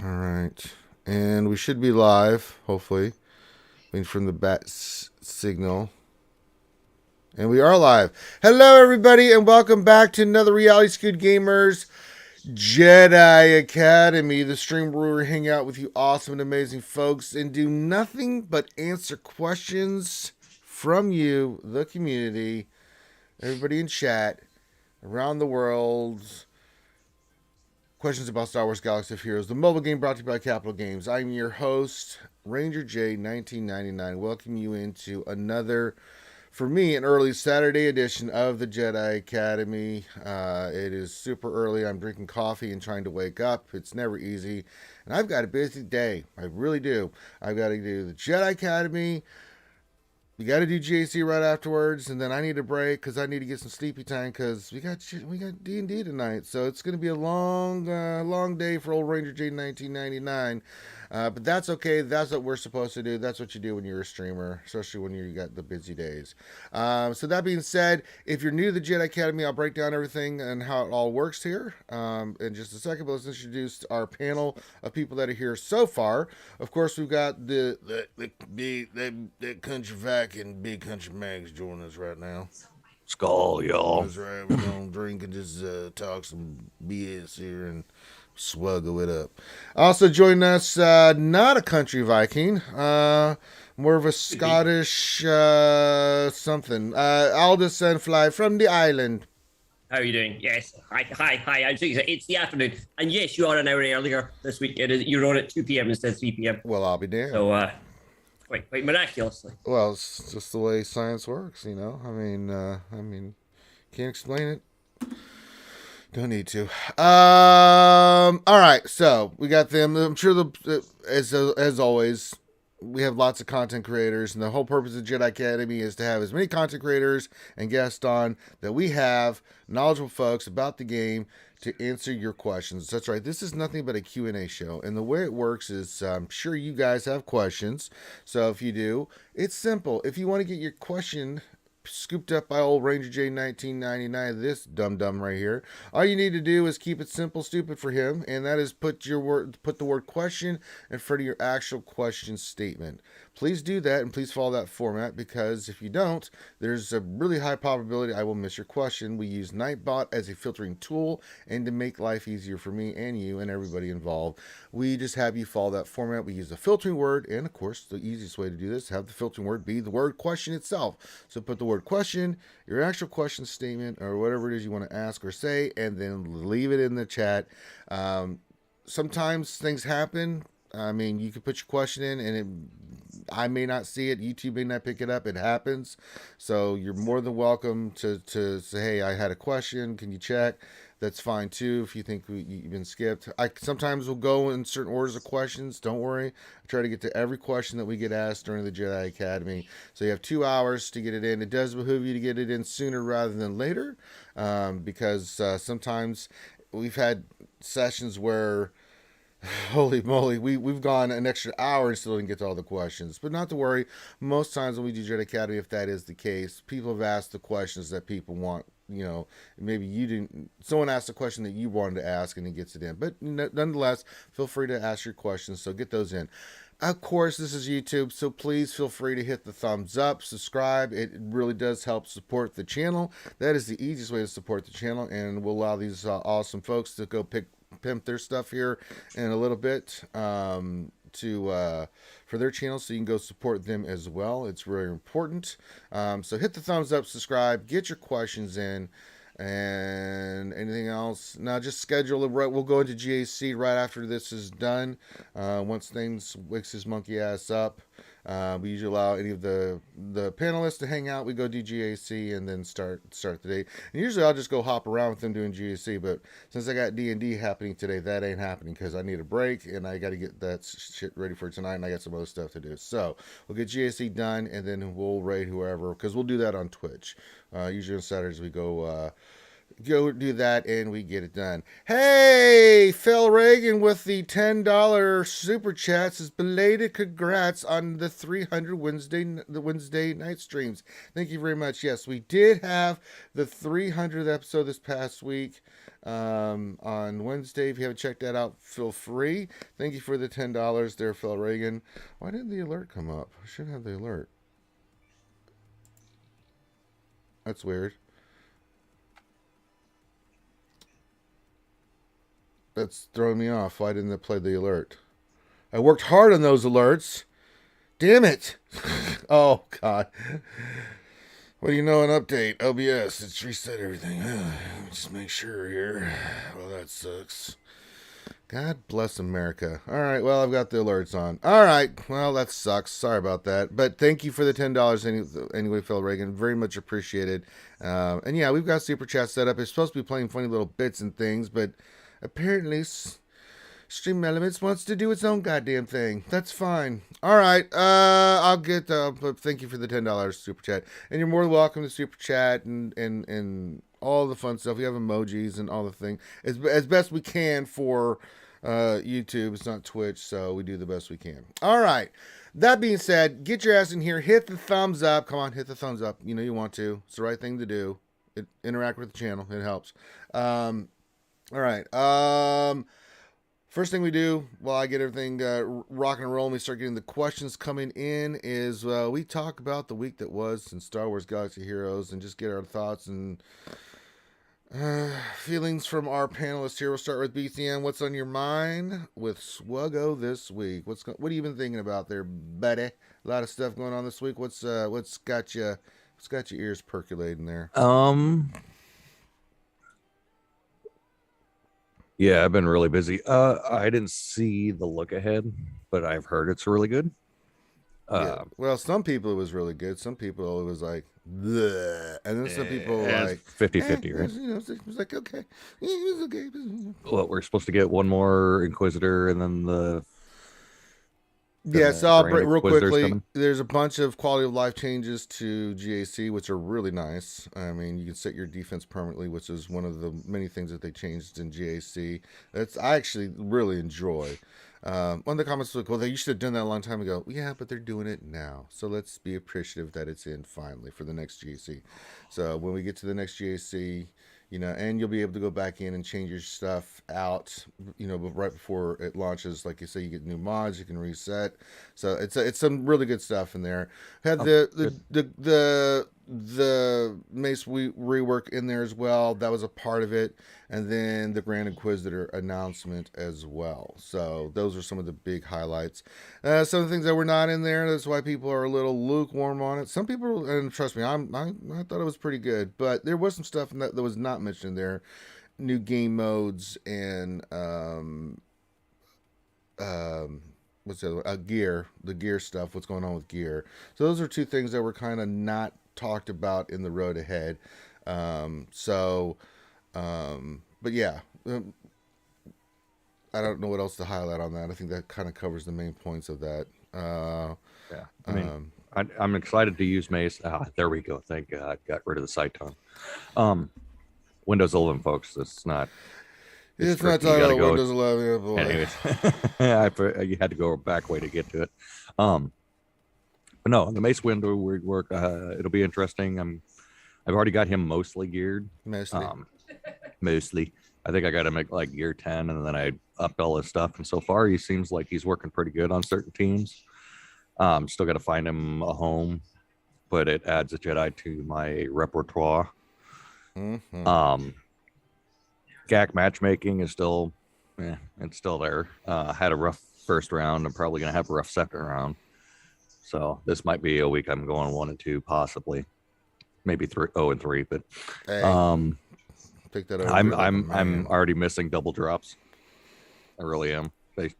All right. And we should be live, hopefully. Waiting from the signal. And we are live. Hello, everybody, and welcome back to another Reality Scoot Gamers Jedi Academy, the stream where we hang out with you awesome and amazing folks and do nothing but answer questions from you, the community, everybody in chat, around the world. Questions about Star Wars Galaxy of Heroes, the mobile game brought to you by Capital Games. I'm your host, Ranger J, 1999. Welcome you into another, for me, an early Saturday edition of the Jedi Academy. It is super early. I'm drinking coffee and trying to wake up. It's never easy. And I've got a busy day. I really do. I've got to do the Jedi Academy. We got to do JC right afterwards, and then I need a break because I need to get some sleepy time because we got D&D tonight, so it's going to be a long day for old Ranger J 1999. But that's okay. That's what we're supposed to do. That's what you do when you're a streamer, especially when you got the busy days. So that being said, if you're new to the Jedi Academy, I'll break down everything and how it all works here in just a second. But let's introduce our panel of people that are here so far. Of course, we've got the country vac and big country mags joining us right now. Skull, y'all. That's right. We're gonna drink and just talk some BS here and swuggle it up. Also joining us, not a country Viking, more of a Scottish something. Aldous Sunfly from the island. How are you doing? Yes. Hi. It's the afternoon. And yes, you are an hour earlier this week. You're on at 2 p.m. instead of 3 p.m. Well, I'll be damned. So, quite miraculously. Well, it's just the way science works, you know. I mean, can't explain it. Don't need to. All right. So we got them. I'm sure as always, we have lots of content creators, and the whole purpose of Jedi Academy is to have as many content creators and guests on that we have knowledgeable folks about the game to answer your questions. That's right. This is nothing but a Q&A show, and the way it works is I'm sure you guys have questions. So if you do, it's simple. If you want to get your question scooped up by old Ranger J 1999, this dum-dum right here, all you need to do is keep it simple, stupid for him, and that is put the word question in front of your actual question statement. Please do that, and please follow that format, because if you don't, there's a really high probability I will miss your question. We use Nightbot as a filtering tool, and to make life easier for me and you and everybody involved, we just have you follow that format. We use a filtering word, and of course, the easiest way to do this, have the filtering word be the word question itself. So put the word question, your actual question statement, or whatever it is you want to ask or say, and then leave it in the chat. Sometimes things happen. I mean, you could put your question in, and I may not see it. YouTube may not pick it up. It happens. So you're more than welcome to say, hey, I had a question. Can you check? That's fine too if you think you've been skipped. I sometimes will go in certain orders of questions. Don't worry. I try to get to every question that we get asked during the Jedi Academy. So you have 2 hours to get it in. It does behoove you to get it in sooner rather than later, because sometimes we've had sessions where, holy moly, we've gone an extra hour and still didn't get to all the questions. But not to worry. Most times when we do Jedi Academy, if that is the case, people have asked the questions that people want. You know, maybe you didn't, someone asked a question that you wanted to ask and it gets it in. But nonetheless, feel free to ask your questions. So get those in. Of course, this is YouTube, so please feel free to hit the thumbs up, subscribe. It really does help support the channel. That is the easiest way to support the channel, and will allow these awesome folks to go pimp their stuff here in a little bit for their channel, so you can go support them as well. It's very important. So hit the thumbs up, subscribe, get your questions in, and anything else. Now just schedule it right. We'll go into GAC right after this is done. Once things wakes his monkey ass up. We usually allow any of the panelists to hang out. We go do GAC and then start the day. And usually I'll just go hop around with them doing GAC. But since I got D&D happening today, that ain't happening because I need a break and I got to get that shit ready for tonight. And I got some other stuff to do. So we'll get GAC done and then we'll raid whoever, because we'll do that on Twitch. Usually on Saturdays we go Go do that and we get it done. Hey, Phil Reagan with the $10 super chat says belated congrats on the 300 Wednesday night streams. Thank you very much. Yes, we did have the 300th episode this past week on Wednesday. If you haven't checked that out, feel free. Thank you for the $10 there, Phil Reagan. Why didn't the alert come up? I should have the alert. That's weird. That's throwing me off. Why didn't it play the alert? I worked hard on those alerts. Damn it. Oh, God. What do you know? An update. OBS. It's reset everything. Just make sure here. Well, that sucks. God bless America. All right. Well, I've got the alerts on. All right. Well, that sucks. Sorry about that. But thank you for the $10 anyway, Phil Reagan. Very much appreciated. And yeah, we've got Super Chat set up. It's supposed to be playing funny little bits and things, but apparently Stream Elements wants to do its own goddamn thing. That's fine. All right. I'll get but thank you for the $10 Super Chat. And you're more than welcome to Super Chat and all the fun stuff. We have emojis and all the thing as best we can for YouTube. It's not Twitch, so we do the best we can. All right. That being said, get your ass in here. Hit the thumbs up. Come on, hit the thumbs up. You know you want to. It's the right thing to do. Interact with the channel. It helps. All right. First thing we do while I get everything rocking and rolling, we start getting the questions coming in, is we talk about the week that was in Star Wars Galaxy Heroes and just get our thoughts and feelings from our panelists here. We'll start with BCM. What's on your mind with SWGOH this week? What have you been thinking about there, buddy? A lot of stuff going on this week. What's got your ears percolating there? Yeah, I've been really busy. I didn't see the look ahead, but I've heard it's really good. Yeah. Well, some people it was really good. Some people it was like, bleh. And then some people like 50-50, right? It was like, okay. It was okay. Well, we're supposed to get one more Inquisitor and then the so I'll break real Inquisitors quickly. coming. There's a bunch of quality of life changes to GAC, which are really nice. I mean, you can set your defense permanently, which is one of the many things that they changed in GAC. I actually really enjoy. One of the comments was like, well, you should have done that a long time ago. Yeah, but they're doing it now. So let's be appreciative that it's in finally for the next GAC. So when we get to the next GAC, and you'll be able to go back in and change your stuff out, but right before it launches. Like you say, you get new mods, you can reset. So it's some really good stuff in there. Had the Mace rework in there as well. That was a part of it. And then the Grand Inquisitor announcement as well. So those are some of the big highlights. Some of the things that were not in there. That's why people are a little lukewarm on it. Some people, and trust me, I thought it was pretty good. But there was some stuff that was not mentioned there. New game modes and what's the other one? Gear. The gear stuff. What's going on with gear. So those are two things that were kind of not talked about in the road ahead. But yeah, I don't know what else to highlight on that. I think that kind of covers the main points of that. Yeah, I mean, I'm excited to use Mace. There we go. Thank God, got rid of the sight tone. Windows 11, folks. It's not. It's not talking about Windows 11. Oh, boy. Anyways, you had to go back way to get to it. But no, the Mace window work. It'll be interesting. I've already got him mostly geared. Mostly. I think I got him at like gear 10, and then I upped all his stuff. And so far, he seems like he's working pretty good on certain teams. Still got to find him a home, but it adds a Jedi to my repertoire. Mm-hmm. GAC matchmaking is still, it's still there. Had a rough first round. I'm probably gonna have a rough second round. So this might be a week I'm going 1 and 2, possibly, maybe 0 and 3. But take that over. I'm already missing double drops. I really am.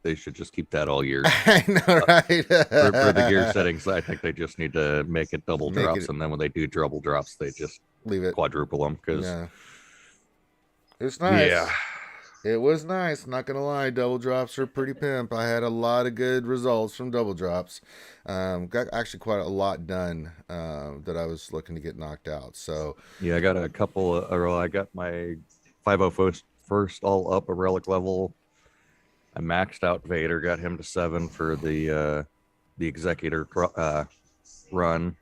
They should just keep that all year. I know, right? For the gear settings, I think they just need to make it double drops, and then when they do double drops, they just leave it, quadruple them because it's nice. It was nice. Not gonna lie, double drops are pretty pimp. I had a lot of good results from double drops. Got actually quite a lot done that I was looking to get knocked out. So Yeah, I got a couple or I got my 501st all up a relic level. I maxed out Vader, got him to 7 for the executor run.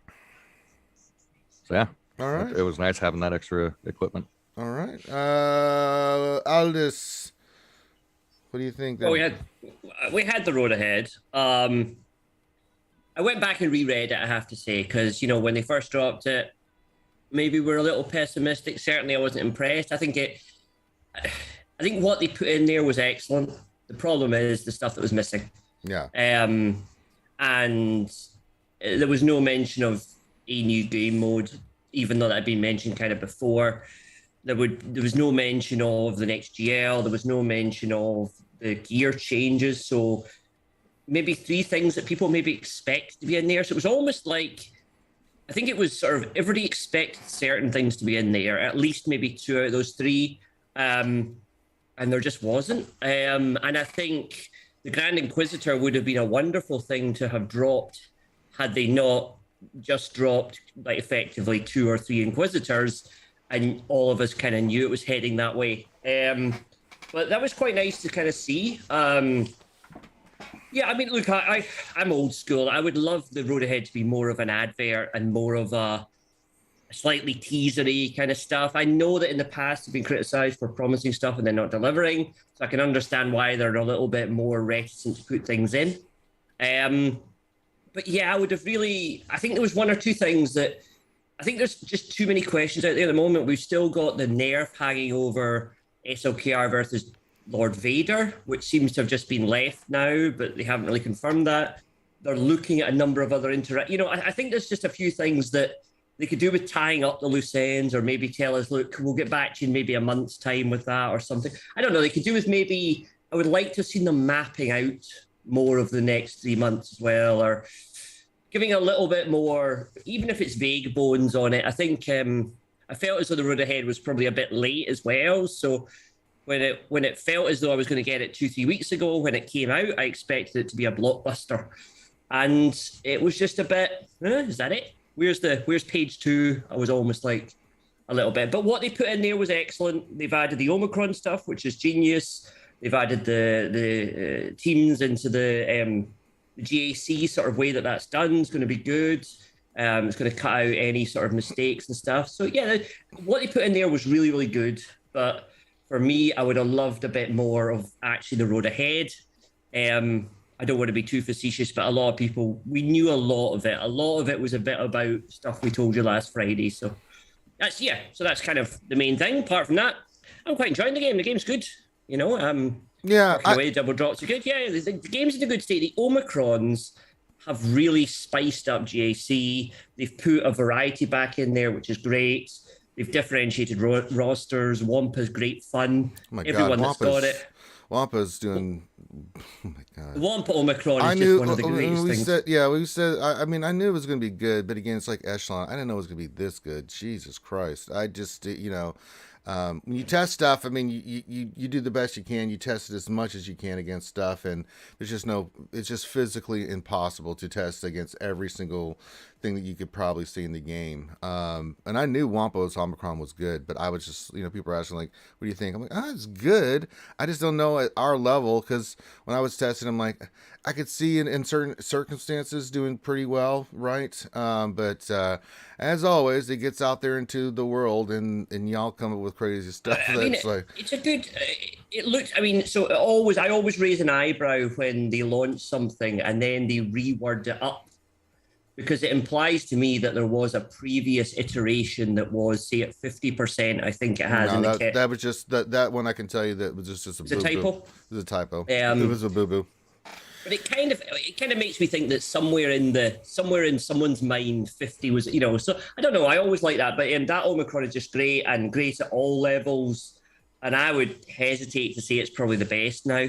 So yeah, all right, it was nice having that extra equipment. all right. Aldous, what do you think? Well, we had the road ahead. I went back and reread it, I have to say, because when they first dropped it, maybe we're a little pessimistic. Certainly, I wasn't impressed. I think what they put in there was excellent. The problem is the stuff that was missing. Yeah. And there was no mention of a new game mode, even though that had been mentioned kind of before. There was no mention of the next GL. There was no mention of the gear changes. So maybe 3 things that people maybe expect to be in there. So it was almost like, I think it was sort of everybody expected certain things to be in there, at least maybe 2 out of those 3. And there just wasn't. And I think the Grand Inquisitor would have been a wonderful thing to have dropped had they not just dropped like effectively 2 or 3 Inquisitors, and all of us kind of knew it was heading that way. But that was quite nice to kind of see. Yeah, I mean, look, I'm old school. I would love the road ahead to be more of an advert and more of a slightly teasery kind of stuff. I know that in the past have been criticized for promising stuff and then not delivering, so I can understand why they're a little bit more reticent to put things in. But yeah, I think there was 1 or 2 things that I think there's just too many questions out there at the moment. We've still got the nerf hanging over SLKR versus Lord Vader, which seems to have just been left now, but they haven't really confirmed that. They're looking at a number of other I think there's just a few things that they could do with tying up the loose ends, or maybe tell us, look, we'll get back to you in maybe a month's time with that or something. I don't know. They could do with maybe, I would like to have seen them mapping out more of the next 3 months as well, or giving a little bit more, even if it's vague bones on it. I think I felt as though the road ahead was probably a bit late as well. So when it felt as though I was going to get it 2-3 weeks ago, when it came out, I expected it to be a blockbuster. And it was just a bit, is that it? Where's page 2? I was almost like a little bit. But what they put in there was excellent. They've added the Omicron stuff, which is genius. They've added the teams into the GAC sort of way that's done. Is going to be good. It's going to cut out any sort of mistakes and stuff. So yeah, what they put in there was really, really good. But for me, I would have loved a bit more of actually the road ahead. I don't want to be too facetious, but a lot of people, we knew a lot of it. A lot of it was a bit about stuff we told you last Friday. So that's kind of the main thing. Apart from that, I'm quite enjoying the game. The game's good. Double drops are good. Yeah, the game's in a good state. The Omicrons have really spiced up GAC. They've put a variety back in there, which is great. They've differentiated rosters. Wampa's great fun. Oh my Everyone God, that's got it. Wampa's doing. Oh my God. The Wampa Omicron is just one of the greatest things. I mean, I knew it was going to be good, but again, it's like Echelon. I didn't know it was going to be this good. Jesus Christ. I just, when you test stuff, I mean, you do the best you can. You test it as much as you can against stuff, and it's just physically impossible to test against every single thing that you could probably see in the game. And I knew Wampa's Omicron was good, but I was just, people are asking like, what do you think? I'm like, it's good. I just don't know at our level, because when I was testing, I'm like, I could see in certain circumstances doing pretty well, right? But as always, it gets out there into the world, and y'all come up with crazy stuff. It's a good. It looks. I mean, so I always raise an eyebrow when they launch something and then they reword it up, because it implies to me that there was a previous iteration that was, say, at 50%. I think it has. No, that was just that one. I can tell you that was just a typo. It was a typo. It was a boo boo. But it kind of makes me think that somewhere in someone's mind, 50 was, So I don't know. I always like that, but that Omicron is just great, and great at all levels. And I would hesitate to say it's probably the best now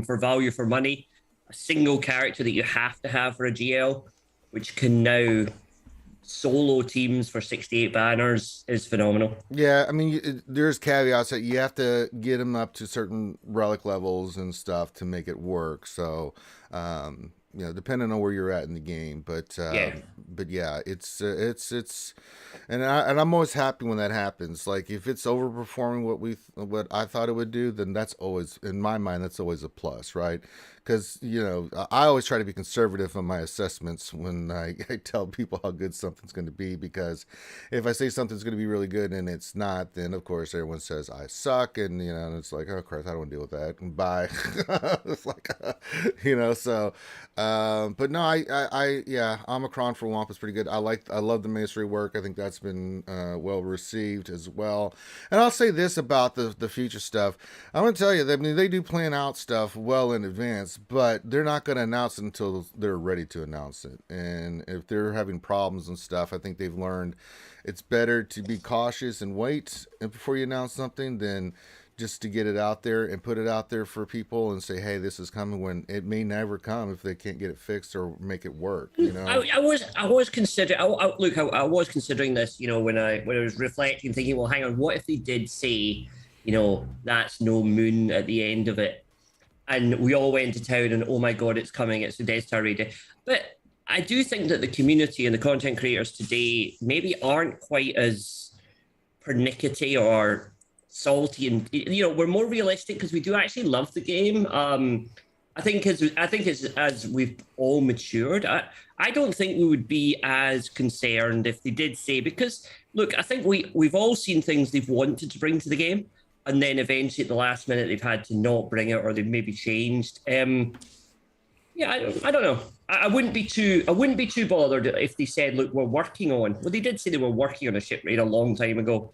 for value for money. A single character that you have to have for a GL, which can now solo teams for 68 banners is phenomenal. Yeah, I mean, there's caveats that you have to get them up to certain relic levels and stuff to make it work. So, depending on where you're at in the game, Yeah. but yeah, it's, and I'm always happy when that happens. Like if it's overperforming what I thought it would do, then that's always in my mind that's always a plus, right? Because I always try to be conservative on my assessments when I tell people how good something's going to be, because if I say something's going to be really good and it's not, then of course everyone says I suck, and and it's like, oh Christ, I don't want to deal with that. And bye. It's like, so. But no, yeah, Omicron for Womp is pretty good. I love the Mace rework. I think that's been well received as well. And I'll say this about the future stuff. I'm gonna tell you that, I mean, they do plan out stuff well in advance, but they're not gonna announce it until they're ready to announce it. And if they're having problems and stuff, I think they've learned it's better to be cautious and wait before you announce something than just to get it out there and put it out there for people and say, hey, this is coming, when it may never come if they can't get it fixed or make it work. I was considering. I was considering this. When I was reflecting, thinking, well, hang on, what if they did say, that's no moon at the end of it, and we all went to town and oh my god, it's coming, it's the Death Star radio. But I do think that the community and the content creators today maybe aren't quite as pernickety or salty, and we're more realistic because we do actually love the game. I think as we've all matured, I don't think we would be as concerned if they did say, because look, I think we've all seen things they've wanted to bring to the game, and then eventually at the last minute they've had to not bring it, or they've maybe changed. Yeah, I don't know. I wouldn't be too bothered if they said, look, we're working on. Well, they did say they were working on a ship raid a long time ago,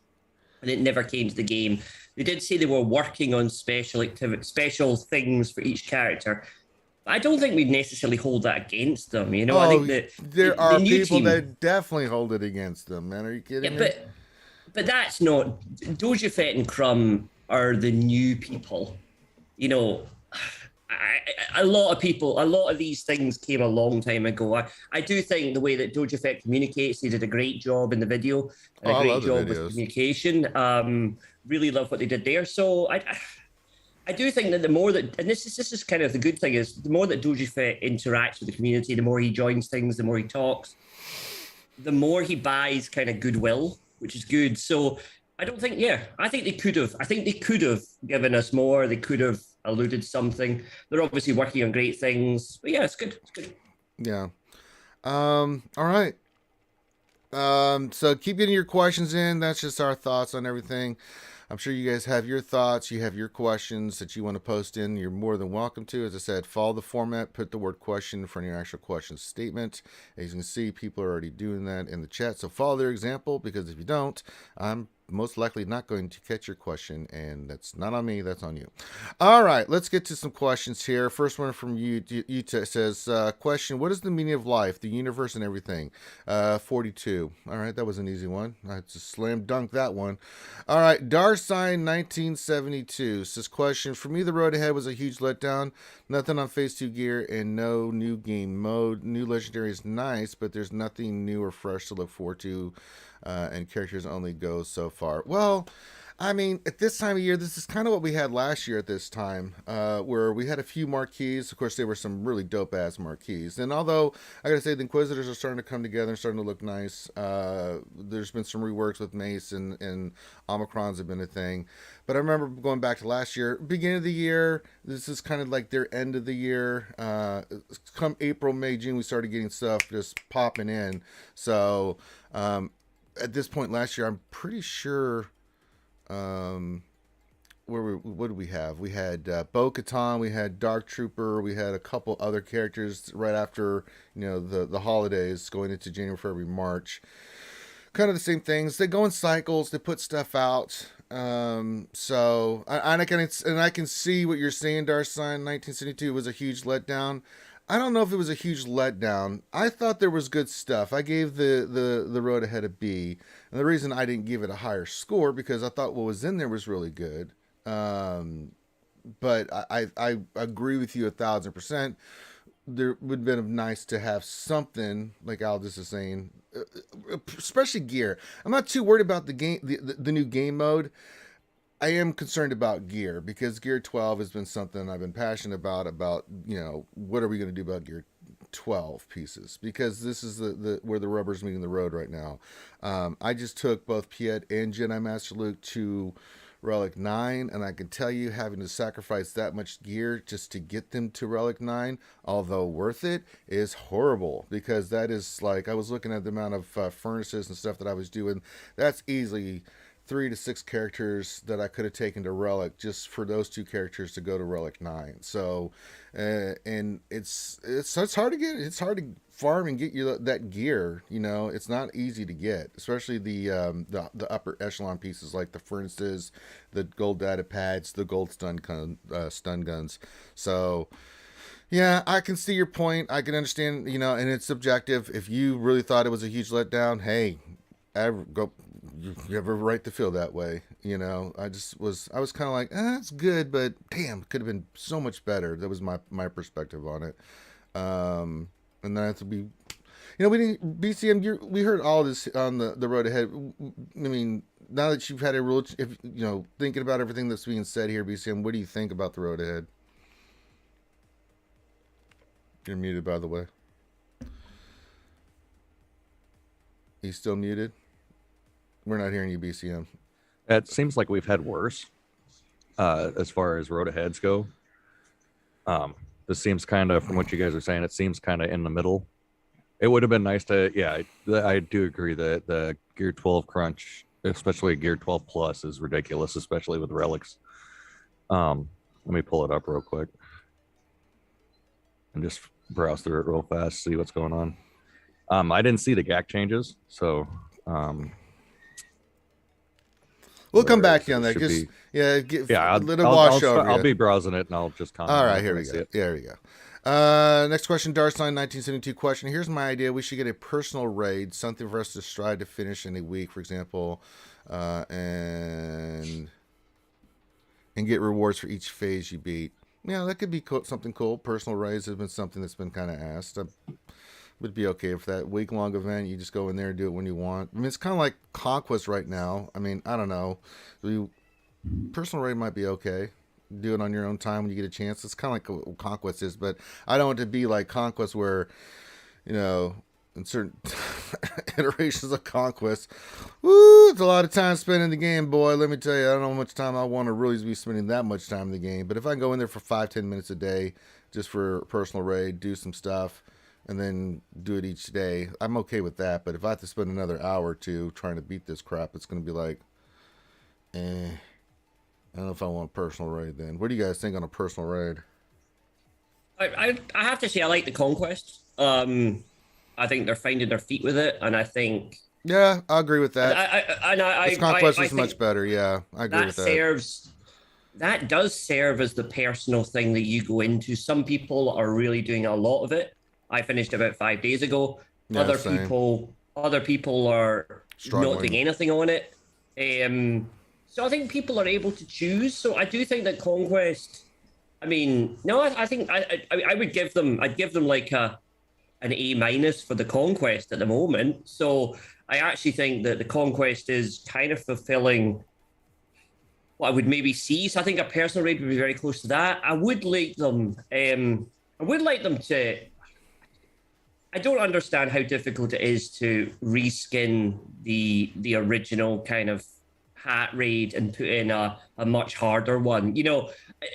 and it never came to the game. They did say they were working on special things for each character. I don't think we'd necessarily hold that against them. I think that there are people that definitely hold it against them, man. Are you kidding me? But that's not, Doja Fett and Crumb are the new people. A lot of these things came a long time ago. I do think the way that Doja Fett communicates, they did a great job in the video, and a great job with communication. Really love what they did there. So I do think that the more that, and this is kind of the good thing, is the more that Doja Fett interacts with the community, the more he joins things, the more he talks, the more he buys kind of goodwill, which is good. So I think they could have given us more. They could have alluded something. They're obviously working on great things, but yeah, it's good. Yeah. All right. So keep getting your questions in. That's just our thoughts on everything. I'm sure you guys have your thoughts. You have your questions that you want to post in. You're more than welcome to. As I said, follow the format. Put the word question in front of your actual question statement. As you can see, people are already doing that in the chat. So follow their example, because if you don't, I'm most likely not going to catch your question, and that's not on me, that's on you. All right, let's get to some questions here. First one from you says, question, what is the meaning of life, the universe, and everything? 42. All right, that was an easy one. I just slam dunk that one. All right, Darsign 1972 says, question, for me the road ahead was a huge letdown. Nothing on phase 2 gear and no new game mode. New legendary is nice, but there's nothing new or fresh to look forward to. And characters only go so far. Well, I mean, at this time of year, this is kind of what we had last year at this time, where we had a few marquees. Of course, there were some really dope-ass marquees. And although, I gotta say, the Inquisitors are starting to come together and starting to look nice. There's been some reworks with Mace, and Omicrons have been a thing. But I remember going back to last year, beginning of the year, this is kind of like their end of the year. Come April, May, June, we started getting stuff just popping in. So, at this point last year, I'm pretty sure, what did we have? We had Bo-Katan, we had Dark Trooper, we had a couple other characters right after, the holidays, going into January, February, March. Kind of the same things. They go in cycles, they put stuff out. So I can see what you're saying, Darsign 1972 was a huge letdown. I don't know if it was a huge letdown. I thought there was good stuff. I gave the road ahead a B. And the reason I didn't give it a higher score, because I thought what was in there was really good. But I agree with you 1,000%. there would have been nice to have something like Aldous is saying, especially gear. I'm not too worried about the game, the new game mode. I am concerned about gear because Gear 12 has been something I've been passionate about, what are we going to do about Gear 12 pieces? Because this is the where the rubber's meeting the road right now. I just took both Piet and Jedi Master Luke to Relic 9, and I can tell you, having to sacrifice that much gear just to get them to Relic 9, although worth it, is horrible, because that is like, I was looking at the amount of furnaces and stuff that I was doing. That's easily 3 to 6 characters that I could have taken to Relic just for those 2 characters to go to Relic 9. So, and it's hard to get. It's hard to farm and get you that gear. It's not easy to get, especially the upper echelon pieces like the furnaces, the gold data pads, the gold stun guns. So. Yeah, I can see your point. I can understand, and it's subjective. If you really thought it was a huge letdown, hey, you have a right to feel that way. I was kind of like, it's good, but damn, it could have been so much better. That was my perspective on it. And then I have to be, we didn't, BCM, we heard all this on the road ahead. I mean, now that you've had a real, if, thinking about everything that's being said here, BCM, what do you think about the road ahead? You're muted, by the way. He's still muted? We're not hearing you, BCM. It seems like we've had worse as far as road aheads go. This seems kind of, from what you guys are saying, it seems kind of in the middle. It would have been nice to, I do agree that the Gear 12 crunch, especially Gear 12 Plus, is ridiculous, especially with relics. Let me pull it up real quick and just browse through it real fast, see what's going on. I didn't see the GAC changes, so we'll come back to you on that. Just I'll be browsing it and I'll just comment. All right, here we go. There we go. Next question, Darstein 1972 question. Here's my idea. We should get a personal raid, something for us to strive to finish in a week, for example, and get rewards for each phase you beat. Yeah, that could be something cool. Personal raids has been something that's been kind of asked. I would be okay for that week-long event. You just go in there and do it when you want. I mean, it's kind of like Conquest right now. I mean, I don't know. Personal raid might be okay. Do it on your own time when you get a chance. It's kind of like what Conquest is, but I don't want it to be like Conquest where, in certain iterations of Conquest, it's a lot of time spent in the game, boy. Let me tell you, I don't know how much time I want to really be spending that much time in the game. But if I can go in there for 5-10 minutes a day just for a personal raid, do some stuff, and then do it each day, I'm okay with that. But if I have to spend another hour or two trying to beat this crap, it's going to be like, I don't know if I want a personal raid then. What do you guys think on a personal raid? I have to say I like the Conquest. I think they're finding their feet with it, and I think... Yeah, I agree with that. This Conquest is much better, yeah. I agree with that. That does serve as the personal thing that you go into. Some people are really doing a lot of it. I finished about 5 days ago. Yeah, other people are not doing anything on it. So I think people are able to choose. So I do think that Conquest... I mean, no, I think I would give them... I'd give them like an A- for the Conquest at the moment. So I actually think that the Conquest is kind of fulfilling what I would maybe see. So I think a personal raid would be very close to that. I would like them to... I don't understand how difficult it is to reskin the original kind of hat raid and put in a much harder one.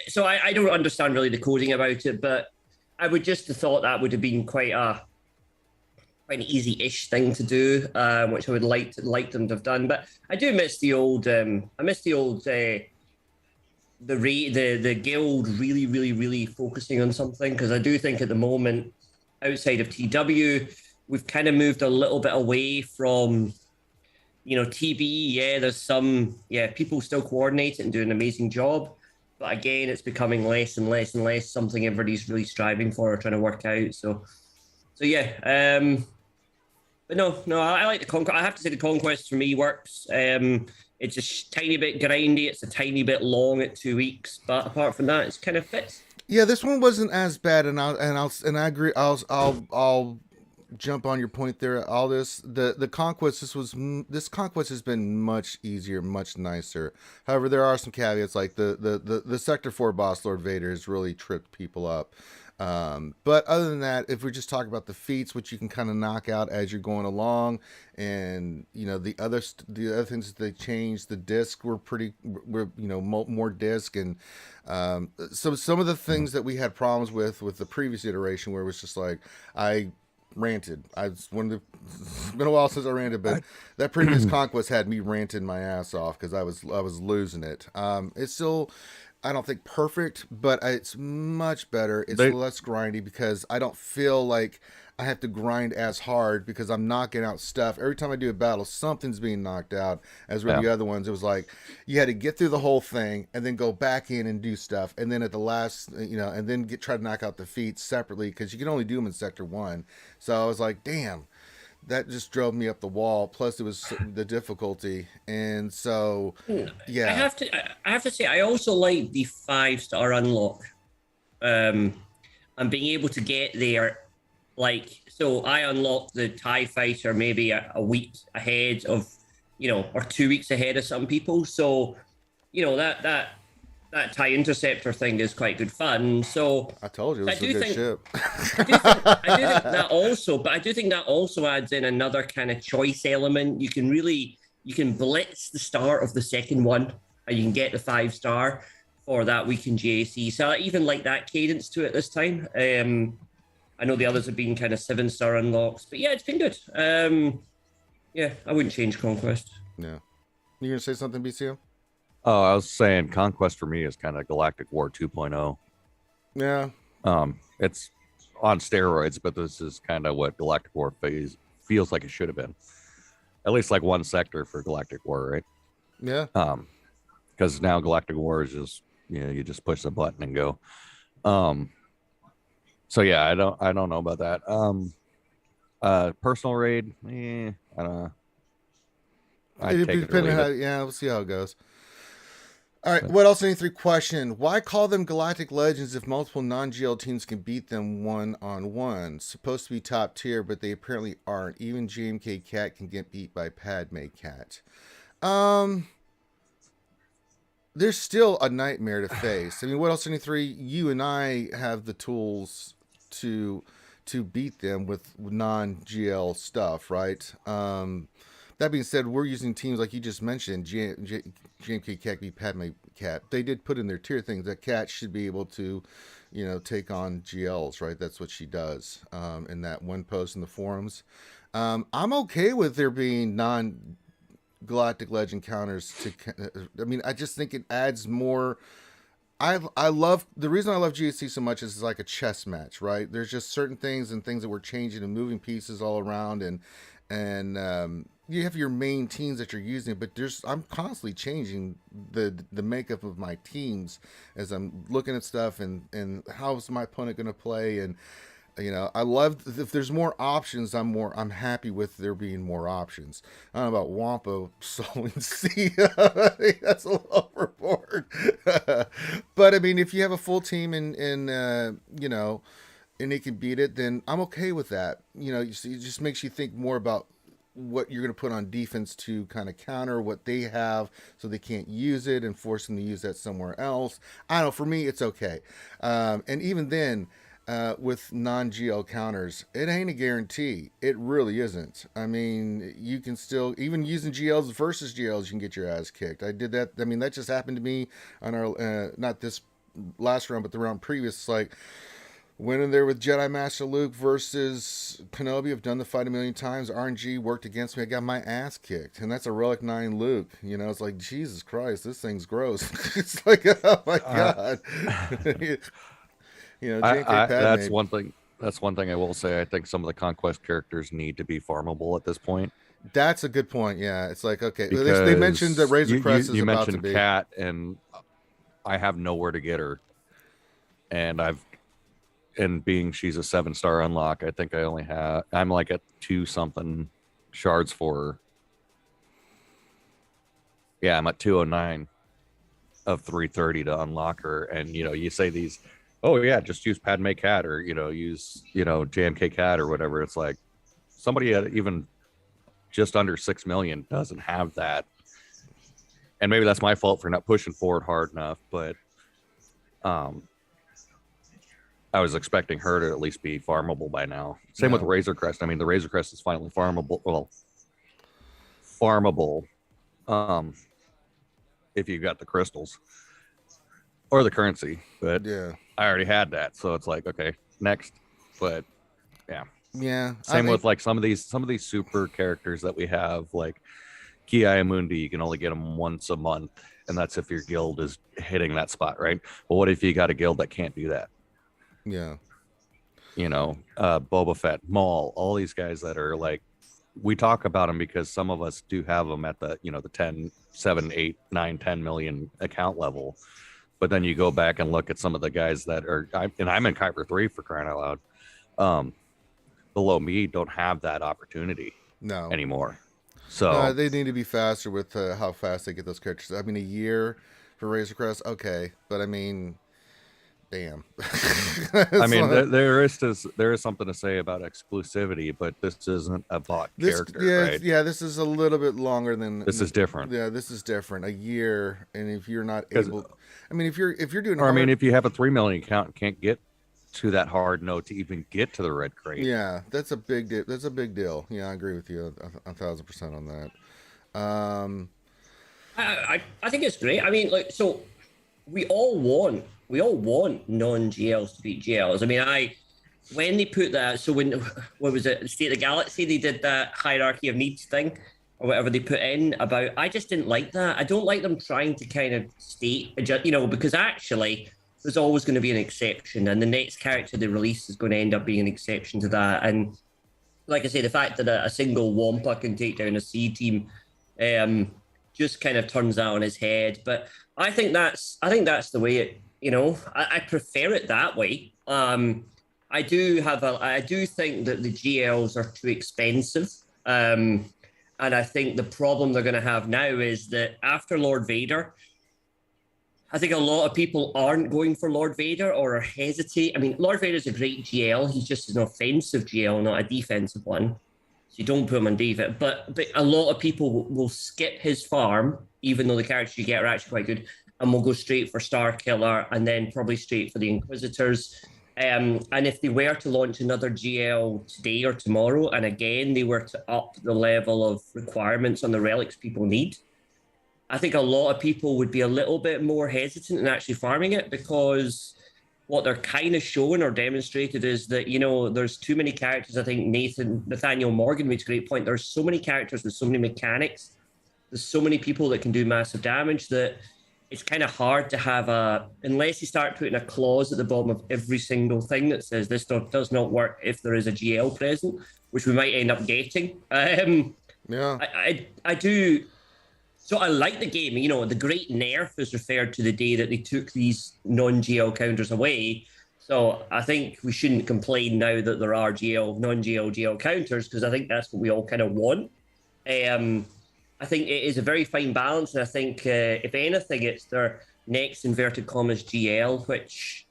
So I don't understand really the coding about it, but I would just have thought that would have been quite an easy-ish thing to do, which I would like them to have done. But I do miss the old. The guild really, really, really focusing on something, because I do think at the moment, outside of TW, we've kind of moved a little bit away from, TB. Yeah, there's some people still coordinating and doing an amazing job. But again, it's becoming less and less and less something everybody's really striving for or trying to work out. So yeah. But no, I like the Conquest. I have to say the Conquest for me works. It's a tiny bit grindy. It's a tiny bit long at 2 weeks. But apart from that, it's kind of fits. Yeah, this one wasn't as bad, and I agree. I'll jump on your point there. All the conquest. This conquest has been much easier, much nicer. However, there are some caveats, like the Sector 4 boss Lord Vader has really tripped people up. But other than that, if we just talk about the feats, which you can kind of knock out as you're going along, and the other things that they changed, the disc were more disc, and so some of the things that we had problems with the previous iteration, where it was just like I ranted. It's been a while since I ranted, but that previous conquest had me ranting my ass off because I was losing it. It's still, I don't think perfect, but it's much better. It's less grindy because I don't feel like I have to grind as hard because I'm knocking out stuff. Every time I do a battle, something's being knocked out. As with the other ones, it was like you had to get through the whole thing and then go back in and do stuff. And then at the last, and then try to knock out the feats separately because you can only do them in Sector 1. So I was like, damn, that just drove me up the wall. Plus, it was the difficulty. And so, yeah. I have to say, I also like the 5-star unlock. And being able to get there. Like, so I unlocked the TIE fighter maybe a week ahead of, or 2 weeks ahead of some people. So, that TIE interceptor thing is quite good fun. So I told you it was a good ship. I do think that also adds in another kind of choice element. You can blitz the start of the second one and you can get the 5-star for that week in GAC. So I even like that cadence to it this time. I know the others have been kind of 7-star unlocks, but yeah, it's been good. Yeah, I wouldn't change Conquest. Yeah. You gonna say something, BCM? Oh, I was saying Conquest for me is kind of Galactic War 2.0. Yeah. It's on steroids, but this is kind of what Galactic War feels like it should have been. At least like one sector for Galactic War, right? Yeah. Because now Galactic War is just, you just push the button and go. So yeah, I don't know about that. Personal raid, I don't know. We'll see how it goes. All right, what else? 83 question. Why call them Galactic Legends if multiple non-GL teams can beat them one-on-one? Supposed to be top tier, but they apparently aren't. Even GMK Cat can get beat by Padme Cat. There's still a nightmare to face. I mean, what else? 73. You and I have the tools to beat them with non-GL stuff, right? That being said, we're using teams like you just mentioned, GMK Cat beat Padme Cat. They did put in their tier things that Cat should be able to, take on GLs, right? That's what she does in that one post in the forums. I'm okay with there being non-Galactic Legend counters I just think it adds more. I love the reason I love GSC so much is it's like a chess match, right? There's just certain things that we're changing and moving pieces all around, and you have your main teams that you're using, but I'm constantly changing the makeup of my teams as I'm looking at stuff and how's my opponent going to play, and I love if there's more options. I'm happy with there being more options. I don't know about Wampa soloing C. I think that's a little overboard. But I mean, if you have a full team and they can beat it, then I'm okay with that. It just makes you think more about what you're going to put on defense to kind of counter what they have, so they can't use it and force them to use that somewhere else. I don't know. For me, it's okay. And even then. With non-GL counters, it ain't a guarantee. It really isn't. I mean, you can still, even using GLs versus GLs, you can get your ass kicked. I did that. I mean, that just happened to me on our, not this last round, but the round previous. Like, went in there with Jedi Master Luke versus Kenobi. I've done the fight a million times. RNG worked against me. I got my ass kicked. And that's a Relic 9 Luke. It's like, Jesus Christ, this thing's gross. It's like, oh my God. That's one thing. That's one thing I will say. I think some of the conquest characters need to be farmable at this point. That's a good point. Yeah, it's like, okay, they mentioned that Razor Crest is about to be. You mentioned Cat, and I have nowhere to get her, and being she's a 7-star unlock, I think I'm like at 2-something shards for her. Yeah, I'm at 209 of 330 to unlock her, and you say these oh yeah, just use Padme Cat or use JMK Cat or whatever. It's like somebody at even just under 6 million doesn't have that, and maybe that's my fault for not pushing forward hard enough. But um, I was expecting her to at least be farmable by now. Same with Razor Crest. I mean, the Razor Crest is finally farmable. Well, farmable, if you got the crystals or the currency. But Yeah. I already had that, so it's like, okay, next. But yeah. Same with like some of these super characters that we have, like Ki Mundi. You can only get them once a month, and that's if your guild is hitting that spot, right? But what if you got a guild that can't do that? Yeah. Boba Fett, Maul, all these guys that are like, we talk about them because some of us do have them at the the 10, 7, 8, 9, 10 million account level. But then you go back and look at some of the guys that are, and I'm in Kyber 3 for crying out loud. Below me don't have that opportunity anymore. So they need to be faster with how fast they get those characters. I mean, a year for Razor Crest, okay, but I mean, damn. I mean, there is something to say about exclusivity, but this isn't a bot character, right? Yeah, this is a little bit longer than. This is different. Yeah, this is different. A year, and if you're not able, I mean, if you're doing, or I mean, if you have a 3 million account and can't get to that hard note to even get to the red crate. Yeah, that's a big deal. That's a big deal. Yeah, I agree with you 1,000% on that. I think it's great. I mean, like, so we all want non-GLs to beat GLs. I mean, when they put that, so what was it, State of the Galaxy, they did that hierarchy of needs thing or whatever they put in about, I just didn't like that. I don't like them trying to kind of state, because actually there's always going to be an exception, and the next character they release is going to end up being an exception to that. And like I say, the fact that a single Wampa can take down a C team just kind of turns that on his head. But I think that's the way it, I prefer it that way. I do think that the GLs are too expensive. And I think the problem they're going to have now is that after Lord Vader, I think a lot of people aren't going for Lord Vader or are hesitate. I mean, Lord Vader's a great GL. He's just an offensive GL, not a defensive one. So you don't put him on defense. But a lot of people will skip his farm, even though the characters you get are actually quite good, and will go straight for Star Killer and then probably straight for the Inquisitors. And if they were to launch another GL today or tomorrow, and again, they were to up the level of requirements on the relics people need, I think a lot of people would be a little bit more hesitant in actually farming it, because what they're kind of showing or demonstrated is that, there's too many characters. I think Nathaniel Morgan made a great point. There's so many characters with so many mechanics. There's so many people that can do massive damage that it's kind of hard to have unless you start putting a clause at the bottom of every single thing that says this does not work if there is a GL present, which we might end up getting. Yeah. I do. So I like the game. The great nerf is referred to the day that they took these non-GL counters away. So I think we shouldn't complain now that there are non-GL GL counters, because I think that's what we all kind of want. I think it is a very fine balance, and I think if anything, it's their next inverted commas GL, which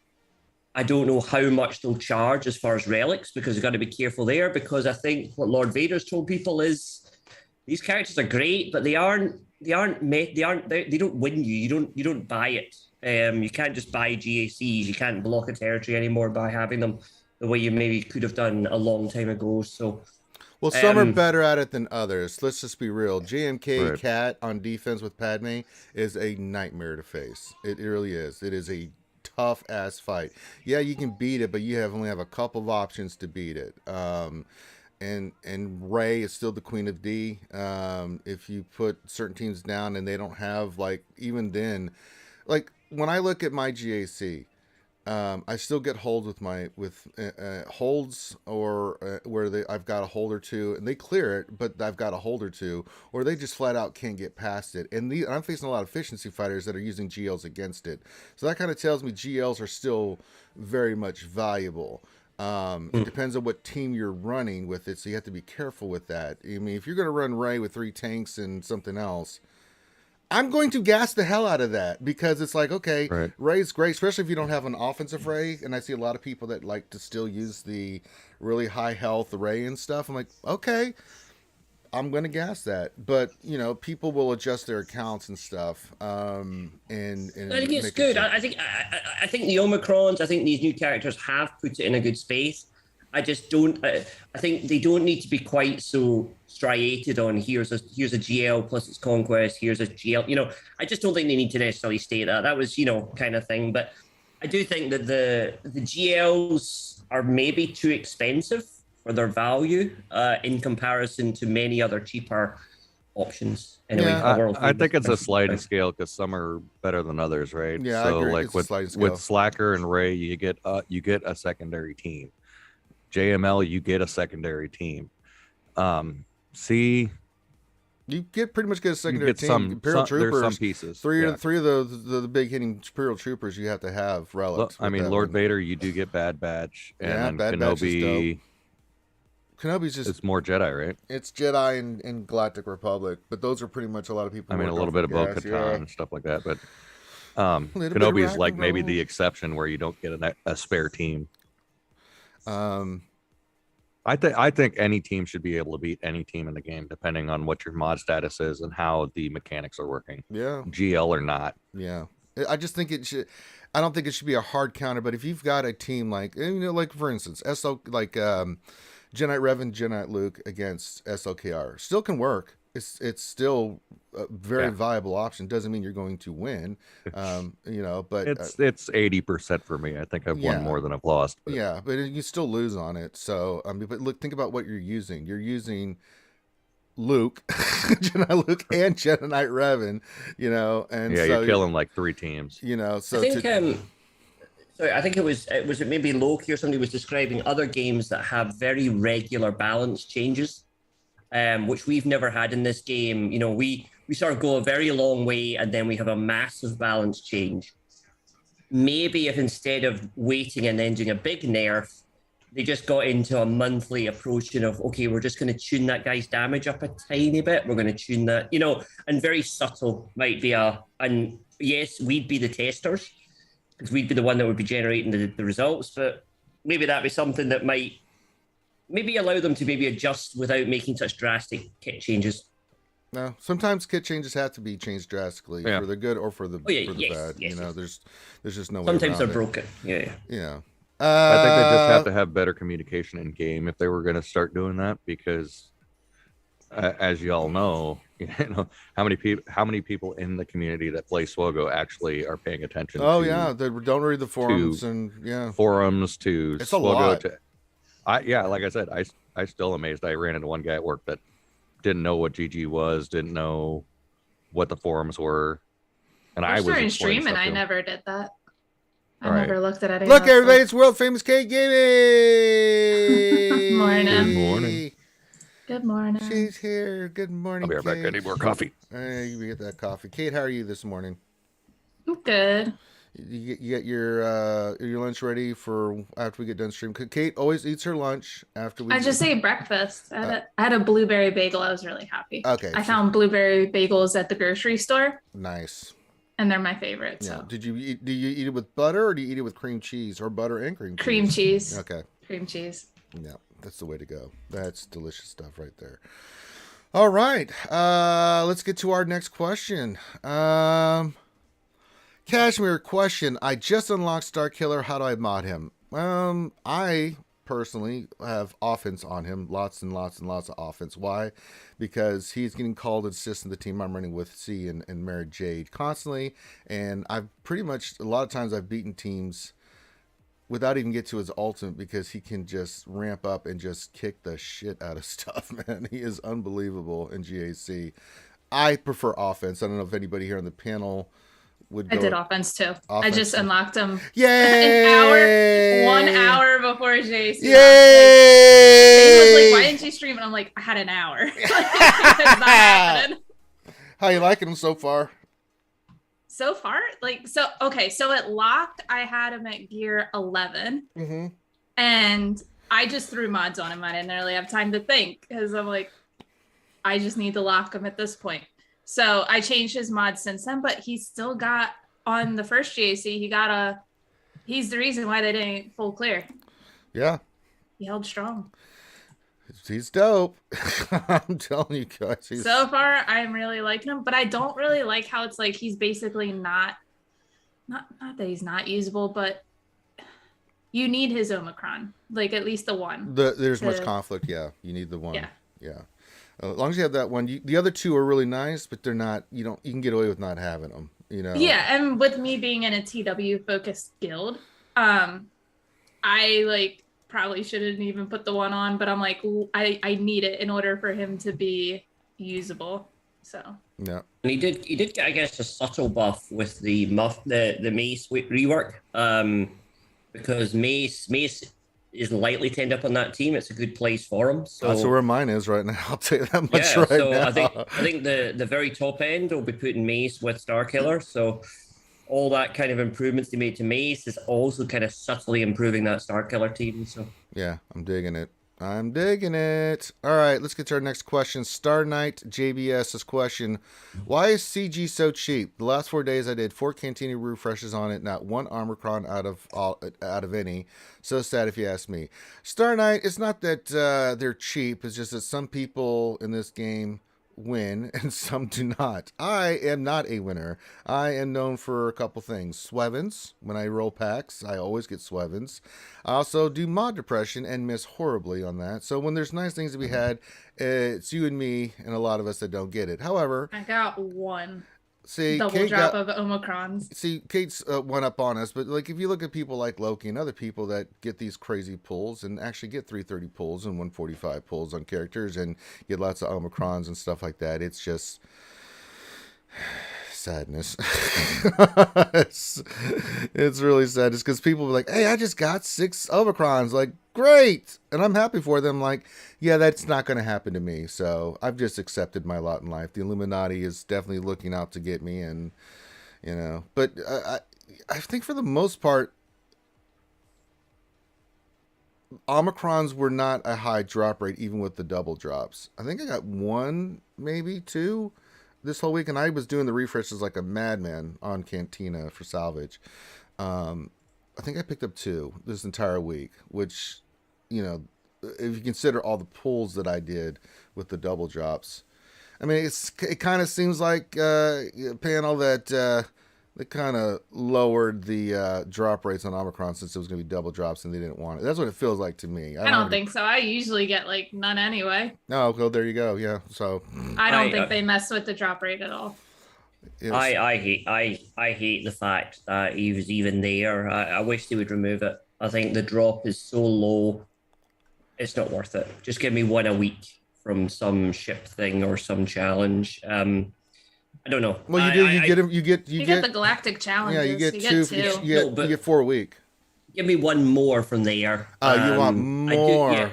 I don't know how much they'll charge as far as relics, because you've got to be careful there. Because I think what Lord Vader's told people is these characters are great, but they don't win you. You don't buy it. You can't just buy GACs. You can't block a territory anymore by having them the way you maybe could have done a long time ago. So, well, some are better at it than others. Let's just be real. JMK Cat on defense with Padme is a nightmare to face. It really is. It is a tough ass fight. Yeah, you can beat it, but you only have a couple of options to beat it. And Rey is still the queen of D. If you put certain teams down and they don't have, like, even then, like when I look at my GAC, I still get holds with holds or where I've got a hold or two and they clear it, but I've got a hold or two, or they just flat out can't get past it. And I'm facing a lot of efficiency fighters that are using GLs against it. So that kind of tells me GLs are still very much valuable. It depends on what team you're running with it, so you have to be careful with that. I mean, if you're going to run Rey with 3 tanks and something else, I'm going to gas the hell out of that because it's like, okay, Right. Ray's great, especially if you don't have an offensive Ray. And I see a lot of people that like to still use the really high health Ray and stuff. I'm like, okay, I'm going to gas that. But, people will adjust their accounts and stuff. And I think it's make good. it I think the Omicrons, I think these new characters have put it in a good space. I just don't. I think they don't need to be quite so striated on here's a GL plus its conquest. Here's a GL. I just don't think they need to necessarily state that. That was kind of thing. But I do think that the GLs are maybe too expensive for their value in comparison to many other cheaper options. Anyway, Yeah, I think it's a sliding scale because some are better than others, right? Yeah, so I agree. like It's a sliding scale. with Slacker and Ray, you get a secondary team. JML, you get a secondary team. C, you pretty much get a secondary team. some Imperial Troopers. There's some pieces. Three of the big hitting Imperial Troopers you have to have relics. I mean, Lord Vader, you do get Bad Batch, and Bad Batch is Kenobi. Kenobi's just It's more Jedi, right? It's Jedi and Galactic Republic, but those are pretty much a lot of people. I mean, a little bit of Bo-Katan and stuff like that, but Kenobi is like maybe the exception where you don't get a spare team. I think any team should be able to beat any team in the game, depending on what your mod status is and how the mechanics are working. Yeah, GL or not. Yeah, I just think it should. I don't think it should be a hard counter, but if you've got a team like like for instance, Jedi Revan, Jedi Luke against SLKR, still can work. It's still a very viable option. Doesn't mean you're going to win, but it's 80% for me. I think I've won more than I've lost. But. Yeah, but you still lose on it. So but look, think about what you're using. You're using Luke, Jedi Luke, and Jedi Knight Revan. And so you're killing like 3 teams. So I think. Sorry, I think it was maybe Loki or somebody was describing other games that have very regular balance changes. Which we've never had in this game. We sort of go a very long way and then we have a massive balance change. Maybe if instead of waiting and then doing a big nerf, they just got into a monthly approaching of, okay, we're just going to tune that guy's damage up a tiny bit. We're going to tune that, and very subtle might be and yes, we'd be the testers because we'd be the one that would be generating the results, but maybe that'd be something that might maybe allow them to maybe adjust without making such drastic kit changes. No, sometimes kit changes have to be changed drastically for the good or for the bad. Yes. There's just no way. Sometimes they're broken. Yeah. I think they just have to have better communication in game if they were going to start doing that, because as you all know, how many people in the community that play SWGOH actually are paying attention. They don't read the forums forums to it's SWGOH. A lot. Like I said, I still amazed. I ran into one guy at work that didn't know what GG was, didn't know what the forums were, and I was starting stream, and I never did that. I never looked at it. Look, everybody, it's world famous Kate Gaming. Morning. Good morning. She's here. Good morning. I'll be right back. I need more coffee. You get that coffee, Kate. How are you this morning? I'm good. You get your lunch ready for after we get done stream. Kate always eats her lunch after we. I just ate breakfast. I had a blueberry bagel. I was really happy. Okay. I found blueberry bagels at the grocery store. Nice. And they're my favorite. Yeah. So. Do you eat it with butter or do you eat it with cream cheese or butter and cream cheese? Cream cheese. Okay. Cream cheese. Yeah, that's the way to go. That's delicious stuff right there. All right. Let's get to our next question. Cashmere question. I just unlocked Star Killer. How do I mod him? I personally have offense on him. Lots and lots and lots of offense. Why? Because he's getting called to assist in the team I'm running with C and Mary Jade constantly. And I've pretty much, a lot of times I've beaten teams without even get to his ultimate because he can just ramp up and just kick the shit out of stuff, man. He is unbelievable in GAC. I prefer offense. I don't know if anybody here on the panel would go. I did offense too. I just unlocked him. Yay! 1 hour before JC. Yay! He was like, why didn't you stream? And I'm like, I had an hour. It's not happening. How you liking him so far? So far, so at locked, I had him at gear 11, and I just threw mods on him. I didn't really have time to think because I'm like, I just need to lock him at this point. So I changed his mod since then, but he's still got on the first GAC, he's the reason why they didn't full clear. Yeah. He held strong. He's dope. I'm telling you guys. So far, I'm really liking him, but I don't really like how it's like he's basically not that he's not usable, but you need his Omicron, like at least the one. There's much conflict. Yeah, you need the one. Yeah. As long as you have that one, the other two are really nice, but they're not. You can get away with not having them. Yeah, and with me being in a TW focused guild, I like probably shouldn't even put the one on, but I'm like, I need it in order for him to be usable. So yeah, and he did get, I guess, a subtle buff with the Mace rework, because Mace is lightly turned up on that team. It's a good place for him. So that's where mine is right now. I'll tell you that much now. I think the very top end will be putting Mace with Starkiller. So all that kind of improvements they made to Mace is also kind of subtly improving that Starkiller team. So yeah, I'm digging it. All right, let's get to our next question. Star Knight JBS's question: why is CG so cheap? The last 4 days I did 4 Cantina refreshes on it, not one Omicron out of any. So sad if you ask me. Star Knight, it's not that they're cheap. It's just that some people in this game win and some do not. I am not a winner. I am known for a couple things. Swevens. When I roll packs, I always get Swevens. I also do mod depression and miss horribly on that. So when there's nice things to be had, it's you and me and a lot of us that don't get it. However, I got one. Double Kate drop of Omicrons. See, Kate's one up on us, but like if you look at people like Loki and other people that get these crazy pulls and actually get 330 pulls and 145 pulls on characters and get lots of Omicrons and stuff like that, it's just sadness. it's really sad. It's because people are like, hey, I just got 6 Omicrons. Like, great. And I'm happy for them. Like, yeah, that's not going to happen to me. So I've just accepted my lot in life. The Illuminati is definitely looking out to get me. And, but I think for the most part, Omicrons were not a high drop rate, even with the double drops. I think I got 1, maybe 2 this whole week, and I was doing the refreshes like a madman on Cantina for salvage. I think I picked up 2 this entire week, which, if you consider all the pulls that I did with the double drops, I mean, it kind of seems like panel that they kind of lowered the drop rates on Omicron since it was going to be double drops and they didn't want it. That's what it feels like to me. I don't think so. I usually get like none anyway. Oh, well, there you go. Yeah. So I don't think they mess with the drop rate at all. I hate the fact that he was even there. I wish they would remove it. I think the drop is so low, it's not worth it. Just give me 1 a week from some ship thing or some challenge. I don't know. Well, you get the Galactic challenge. Yeah, you get 2. You get 4 a week. Give me 1 more from there. You want more?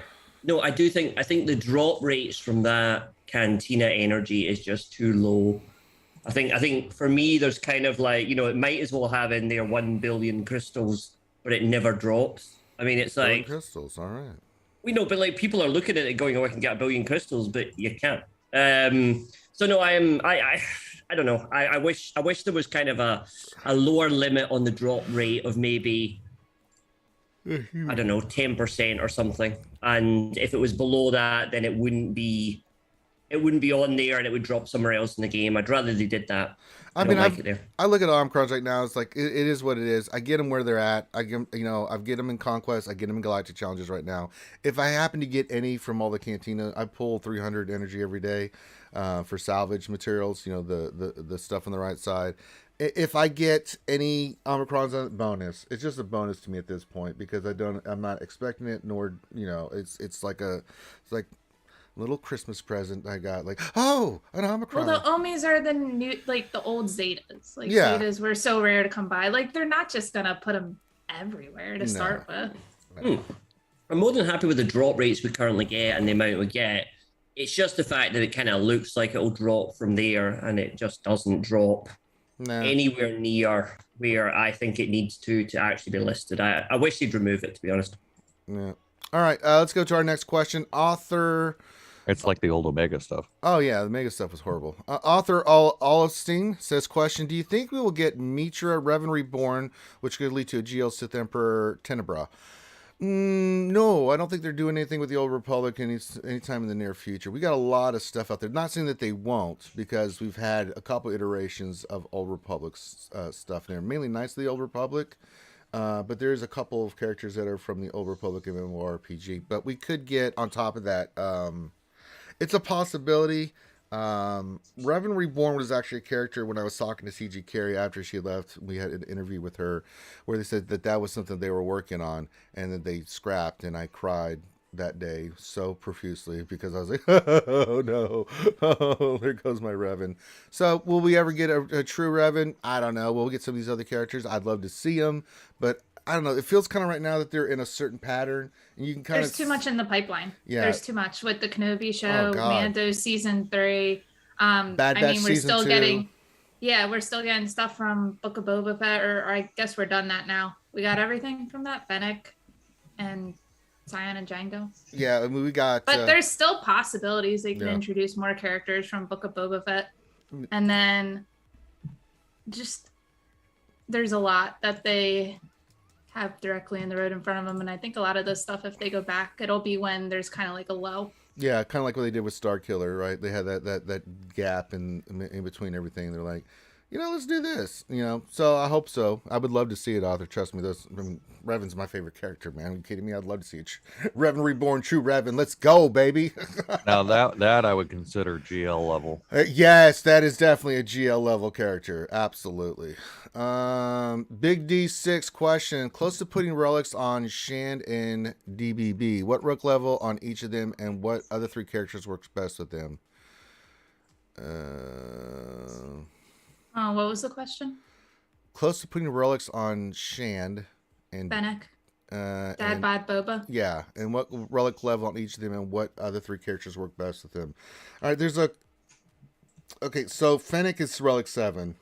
I think the drop rates from that Cantina energy is just too low. I think for me, there's kind of like, it might as well have in there 1 billion crystals, but it never drops. I mean, it's like crystals. All right. We know, but like people are looking at it going, oh, I can get 1 billion crystals, but you can't. So no, I don't know. I wish there was kind of a lower limit on the drop rate of maybe, I don't know, 10% or something. And if it was below that, then it wouldn't be on there and it would drop somewhere else in the game. I'd rather they did that. I look at Omicrons right now. It's like it is what it is. I get them where they're at. I get them in Conquest. I get them in Galactic challenges right now. If I happen to get any from all the Cantina, I pull 300 energy every day for salvage materials. The stuff on the right side. If I get any Omicrons on it, bonus. It's just a bonus to me at this point because I'm not expecting it. Nor it's like little Christmas present I got, like, oh, an Omicron. Well, the Omis are the new, like the old Zetas. Like Zetas were so rare to come by. Like they're not just gonna put them everywhere to start with. No. I'm more than happy with the drop rates we currently get and the amount we get. It's just the fact that it kind of looks like it'll drop from there and it just doesn't drop anywhere near where I think it needs to actually be listed. I wish they'd remove it, to be honest. Yeah. All right, let's go to our next question. Author It's like the old Omega stuff. Oh yeah, the Mega stuff was horrible. Author Olafstein says, "Question: Do you think we will get Mitra Revan Reborn, which could lead to a GL Sith Emperor Tenebra?" No, I don't think they're doing anything with the Old Republic anytime in the near future. We got a lot of stuff out there. Not saying that they won't, because we've had a couple iterations of Old Republic stuff there. Mainly Knights of the Old Republic, but there's a couple of characters that are from the Old Republic MMORPG. But we could get on top of that. It's a possibility. Revan Reborn was actually a character when I was talking to CG Carey after she left. We had an interview with her where they said that that was something they were working on and that they scrapped, and I cried that day so profusely because I was like, oh no, oh, there goes my Revan. So will we ever get a true Revan? I don't know. We'll get some of these other characters. I'd love to see them, but I don't know. It feels kind of right now that they're in a certain pattern, and you can kind There's too much in the pipeline. Yeah. There's too much with the Kenobi show, God. Mando season 3. Bad Batch we're season still 2. getting, we're still getting stuff from Book of Boba Fett, or I guess we're done that now. We got everything from that, Fennec and Cyan and Django. Yeah, I mean, we got. But there's still possibilities they can Yeah. introduce more characters from Book of Boba Fett, and then just there's a lot that they have directly in the road in front of them, and I think a lot of this stuff, if they go back, it'll be when there's kind of like a low. Yeah, kind of like what they did with Starkiller, right? They had that gap in between everything. They're like, let's do this, So I hope so. I would love to see it, author. Trust me, Revan's my favorite character, man. Are you kidding me? I'd love to see it. Revan Reborn, true Revan. Let's go, baby. Now that I would consider GL level. Yes, that is definitely a GL level character. Absolutely. Big D6 question. Close to putting relics on Shand and DBB. What rook level on each of them, and what other 3 characters works best with them? What was the question? Close to putting relics on Shand and Fennec. and, Bod Boba. Yeah, and what relic level on each of them, and what other 3 characters work best with them? All right, okay, so Fennec is relic 7.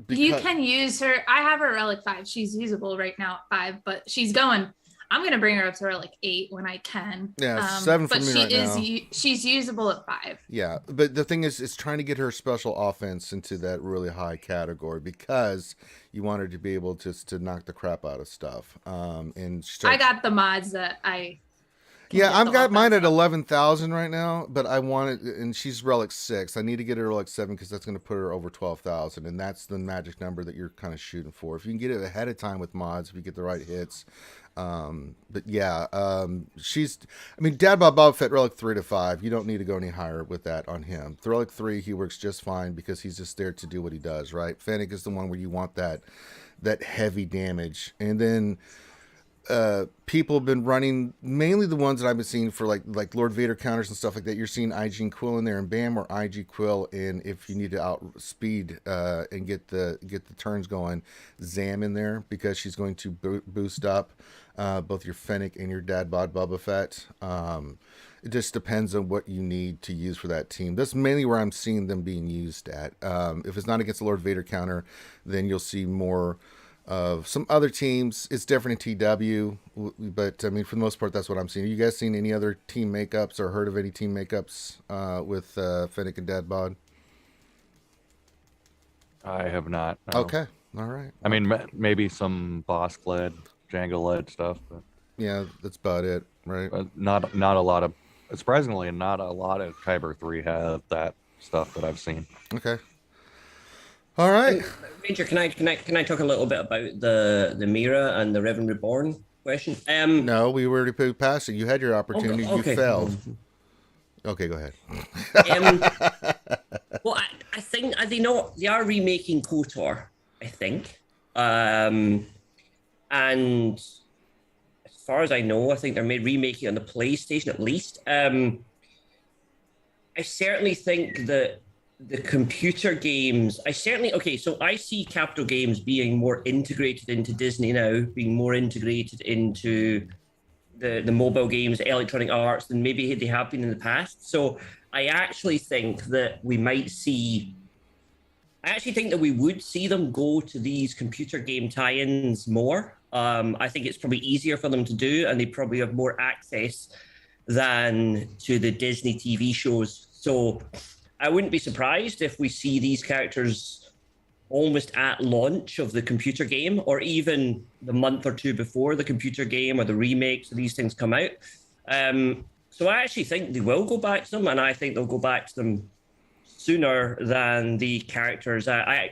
You can use her. I have her relic 5. She's usable right now at 5, but she's going. I'm gonna bring her up to relic 8 when I can. Yeah, 7 for but me she right is. now. She's usable at 5. Yeah, but the thing is trying to get her special offense into that really high category, because you want her to be able to knock the crap out of stuff. I got the mods that I. Yeah, I've got mine at 11,000 right now, but I want it, and she's relic 6. I need to get her relic 7 because that's going to put her over 12,000, and that's the magic number that you're kind of shooting for. If you can get it ahead of time with mods, if you get the right hits. But yeah, Dad Bob Fett relic 3 to 5. You don't need to go any higher with that on him. The relic 3, he works just fine because he's just there to do what he does, right? Fennec is the one where you want that heavy damage, and then. People have been running, mainly the ones that I've been seeing for like Lord Vader counters and stuff like that. You're seeing IG and Quill in there, and Bam, or IG Quill, and if you need to outspeed and get the turns going, Zam in there, because she's going to boost up both your Fennec and your Dad Bod Boba Fett. It just depends on what you need to use for that team. That's mainly where I'm seeing them being used at. If it's not against the Lord Vader counter, then you'll see more of some other teams. It's different in TW, but I mean, for the most part, that's what I'm seeing. You guys seen any other team makeups or heard of any team makeups with Fennec and Dad Bod? I have not. No. Okay, all right. I mean, maybe some boss led, Django led stuff, but yeah, that's about it, right? Not a lot of. Surprisingly, not a lot of Kyber 3 have that stuff that I've seen. Okay. All right, Ranger, can I talk a little bit about the Mira and the Revan Reborn question? No, we already put past it. You had your opportunity. Okay. You failed. Okay, go ahead. Well, I think they are remaking KOTOR, I think, and as far as I know, I think they're remaking it on the PlayStation at least. I certainly think that the computer games, so I see Capital Games being more integrated into Disney now, being more integrated into the mobile games, Electronic Arts, than maybe they have been in the past. So I actually think that we would see them go to these computer game tie-ins more. I think it's probably easier for them to do, and they probably have more access than to the Disney TV shows. So I wouldn't be surprised if we see these characters almost at launch of the computer game, or even the month or two before the computer game or the remakes of these things come out. So I actually think they will go back to them, and I think they'll go back to them sooner than the characters. I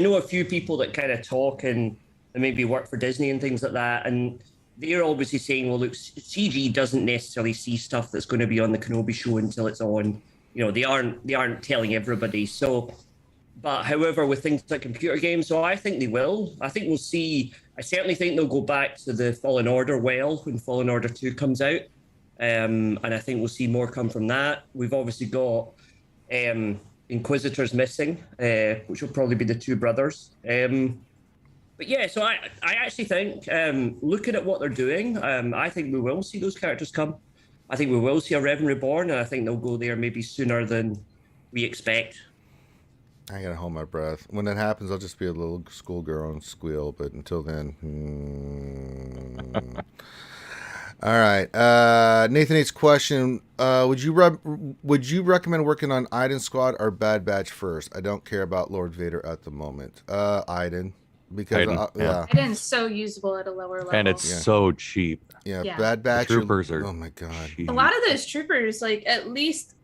know a few people that kind of talk and maybe work for Disney and things like that, and they're obviously saying, well, look, CG doesn't necessarily see stuff that's going to be on the Kenobi show until it's on. You know, they aren't telling everybody. So, but however, with things like computer games, so I think they will. I think we'll see. I certainly think they'll go back to the Fallen Order well when Fallen Order 2 comes out. And I think we'll see more come from that. We've obviously got Inquisitors missing, which will probably be the two brothers. But yeah, so I actually think, looking at what they're doing, I think we will see those characters come. I think we will see a Revan Reborn, and I think they'll go there maybe sooner than we expect. I gotta hold my breath. When that happens, I'll just be a little schoolgirl and squeal. But until then, All right. Nathan H's question: Would you recommend working on Iden Squad or Bad Batch first? I don't care about Lord Vader at the moment. Iden, because yeah, Iden's so usable at a lower level, and it's so cheap. Yeah, Bad Batch. The troopers are. Oh my god. Cheap. A lot of those troopers, like at least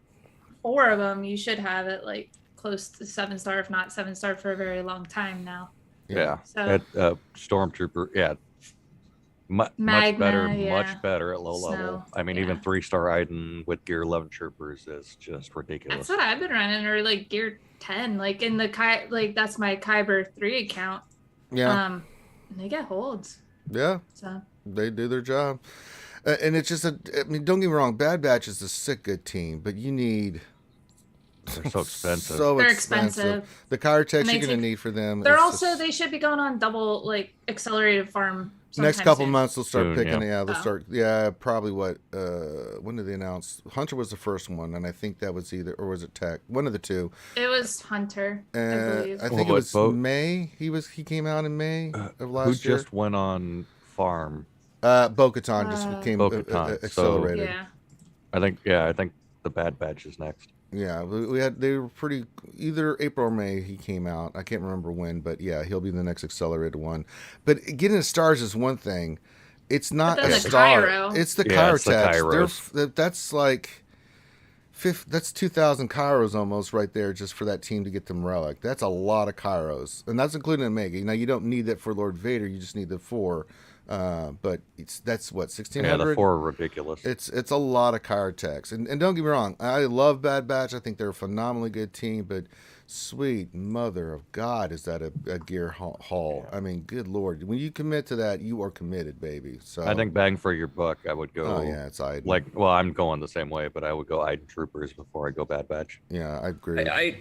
4 of them, you should have it like close to 7-star, if not 7-star, for a very long time now. Yeah. So Stormtrooper. Yeah. Much better at low level. I mean, even 3-star Iden with Gear 11 troopers is just ridiculous. That's what I've been running, or like Gear 10, like in the that's my Kyber 3 account. Yeah. And they get holds. Yeah. So they do their job, and it's just I mean, don't get me wrong, Bad Batch is a sick good team, but you need. They're so expensive. They're expensive. The Kyrtex you're gonna need for them. They're also they should be going on double like accelerated farm. Next couple months they'll start picking. Yeah, they'll start. Yeah, probably what? When did they announce? Hunter was the first one, and I think that was either or was it Tech? One of the two. It was Hunter. I believe. I think it was May. He came out in May of last year. Who just went on farm? Bo-Katan just became accelerated. So, yeah. I think the Bad Batch is next. Yeah, they were pretty, either April or May he came out. I can't remember when, but yeah, he'll be the next accelerated one. But getting the stars is one thing. It's not a star. Cairo. It's the Kyrtex. That's like that's 2,000 Kairos almost right there just for that team to get them relic. That's a lot of Kairos. And that's including Omega. Now you don't need that for Lord Vader, you just need the 4. But that's what 1,600. Yeah, the 4 are ridiculous. It's a lot of Kyrtex, and don't get me wrong, I love Bad Batch. I think they're a phenomenally good team, but sweet mother of God, is that a gear haul? I mean, good Lord, when you commit to that, you are committed, baby. So I think bang for your buck, I would go. Oh yeah, it's Iden. I'm going the same way, but I would go Iden Troopers before I go Bad Batch. Yeah, I agree. I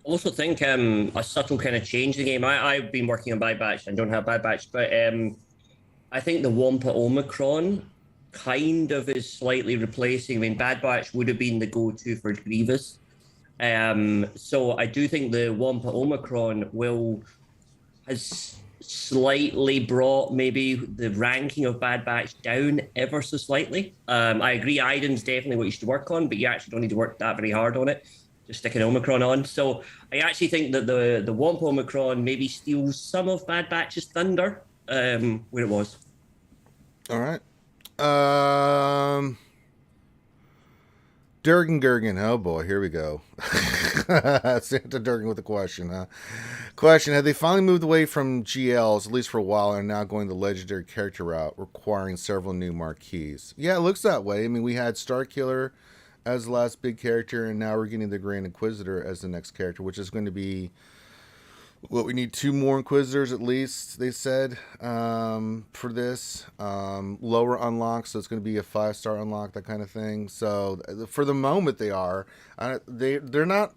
also think a subtle kind of change in the game. I've been working on Bad Batch and don't have Bad Batch, but I think the Wampa Omicron kind of is slightly replacing. I mean, Bad Batch would have been the go-to for Grievous. So I do think the Wampa Omicron has slightly brought maybe the ranking of Bad Batch down ever so slightly. I agree, Iden's definitely what you should work on, but you actually don't need to work that very hard on it. Just stick an Omicron on. So I actually think that the Wampa Omicron maybe steals some of Bad Batch's thunder where it was. All right. Durgan Gurgan. Oh boy, here we go. Santa Durgan with a question, huh? Question: have they finally moved away from GLs, at least for a while, and are now going the legendary character route, requiring several new marquees? Yeah, it looks that way. I mean, we had Starkiller as the last big character, and now we're getting the Grand Inquisitor as the next character, which is going to be what we need 2 more Inquisitors at least, they said, for this. Lower unlock, so it's going to be a 5-star unlock, that kind of thing. So for the moment they are. They're not,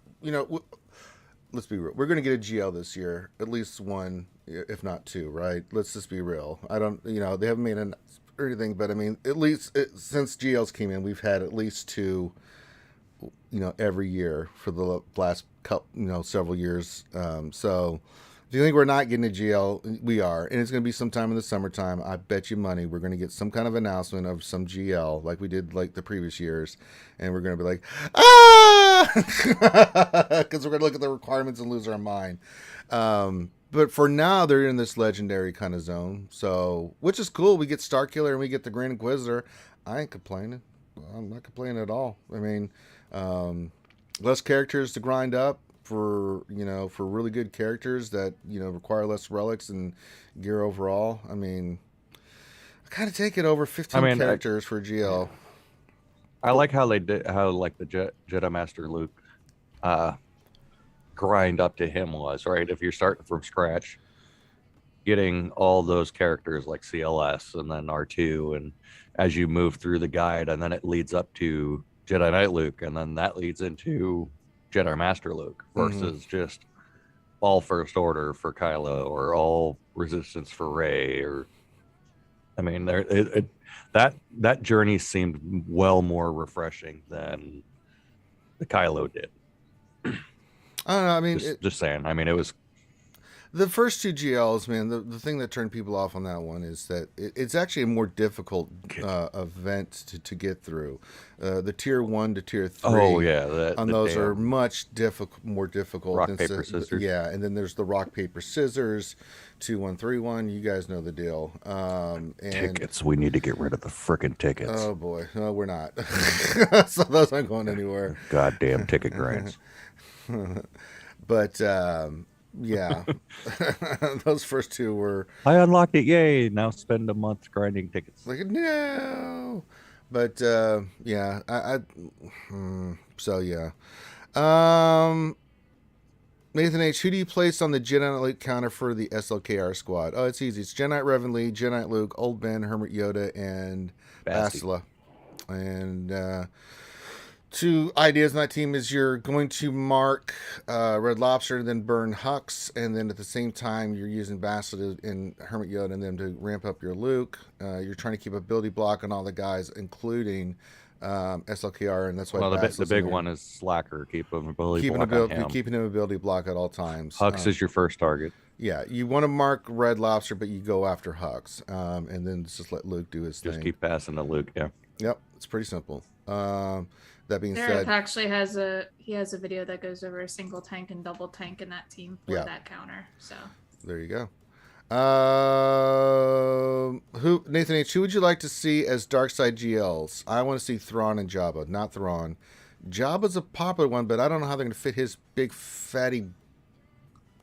let's be real. We're going to get a GL this year, at least 1, if not 2, right? Let's just be real. I don't, they haven't made an or anything, but I mean, at least since GLs came in, we've had at least 2, every year for the last couple, several years. So If you think we're not getting a GL, we are. And it's going to be sometime in the summertime. I bet you money we're going to get some kind of announcement of some GL like we did like the previous years. And we're going to be like, ah! Because we're going to look at the requirements and lose our mind. But for now, they're in this legendary kind of zone. So, which is cool. We get Starkiller and we get the Grand Inquisitor. I ain't complaining. I'm not complaining at all. I mean, less characters to grind up. For really good characters that require less relics and gear overall. I mean, I kind of take it over 15 characters for GL. I like how they did the Jedi Master Luke grind up to him was right. If you're starting from scratch, getting all those characters like CLS and then R2, and as you move through the guide, and then it leads up to Jedi Knight Luke, and then that leads into Jedi Master Luke versus just all First Order for Kylo or all Resistance for Rey. Or I mean, that journey seemed well more refreshing than the Kylo did. I don't know. I mean, just saying. I mean, it was the first two GLs, man. The thing that turned people off on that one is that it's actually a more difficult event to get through. The tier 1 to tier 3. Oh yeah, on those are much more difficult. Rock paper scissors. Yeah, and then there's the rock paper scissors, 2-1-3-1. You guys know the deal. And tickets. We need to get rid of the frickin' tickets. Oh boy, no, we're not. So those aren't going anywhere. Goddamn ticket grants. But. Yeah, those first two were. I unlocked it! Yay! Now spend a month grinding tickets. Like no, but yeah, so yeah. Nathan H, who do you place on the Jedi Knight counter for the SLKR squad? Oh, it's easy. It's Jedi Knight Revan Lee, Jedi Knight Luke, Old Ben, Hermit Yoda, and Bastila. And two ideas on that team is you're going to mark Red Lobster, then burn Hux, and then at the same time you're using Bastila and Hermit Yoda and them to ramp up your Luke. You're trying to keep ability block on all the guys, including SLKR, and that's why. Well, the big one is Slacker. Keeping him ability block at all times. Hux is your first target. Yeah, you want to mark Red Lobster, but you go after Hux, and then just let Luke do his thing. Just keep passing to Luke. Yeah. Yep, it's pretty simple. That being Derek said, actually has a video that goes over a single tank and double tank in that team for that counter. So there you go. Nathan H, who would you like to see as dark side GLs? I want to see Thrawn and Jabba, not Thrawn. Jabba's a popular one, but I don't know how they're going to fit his big fatty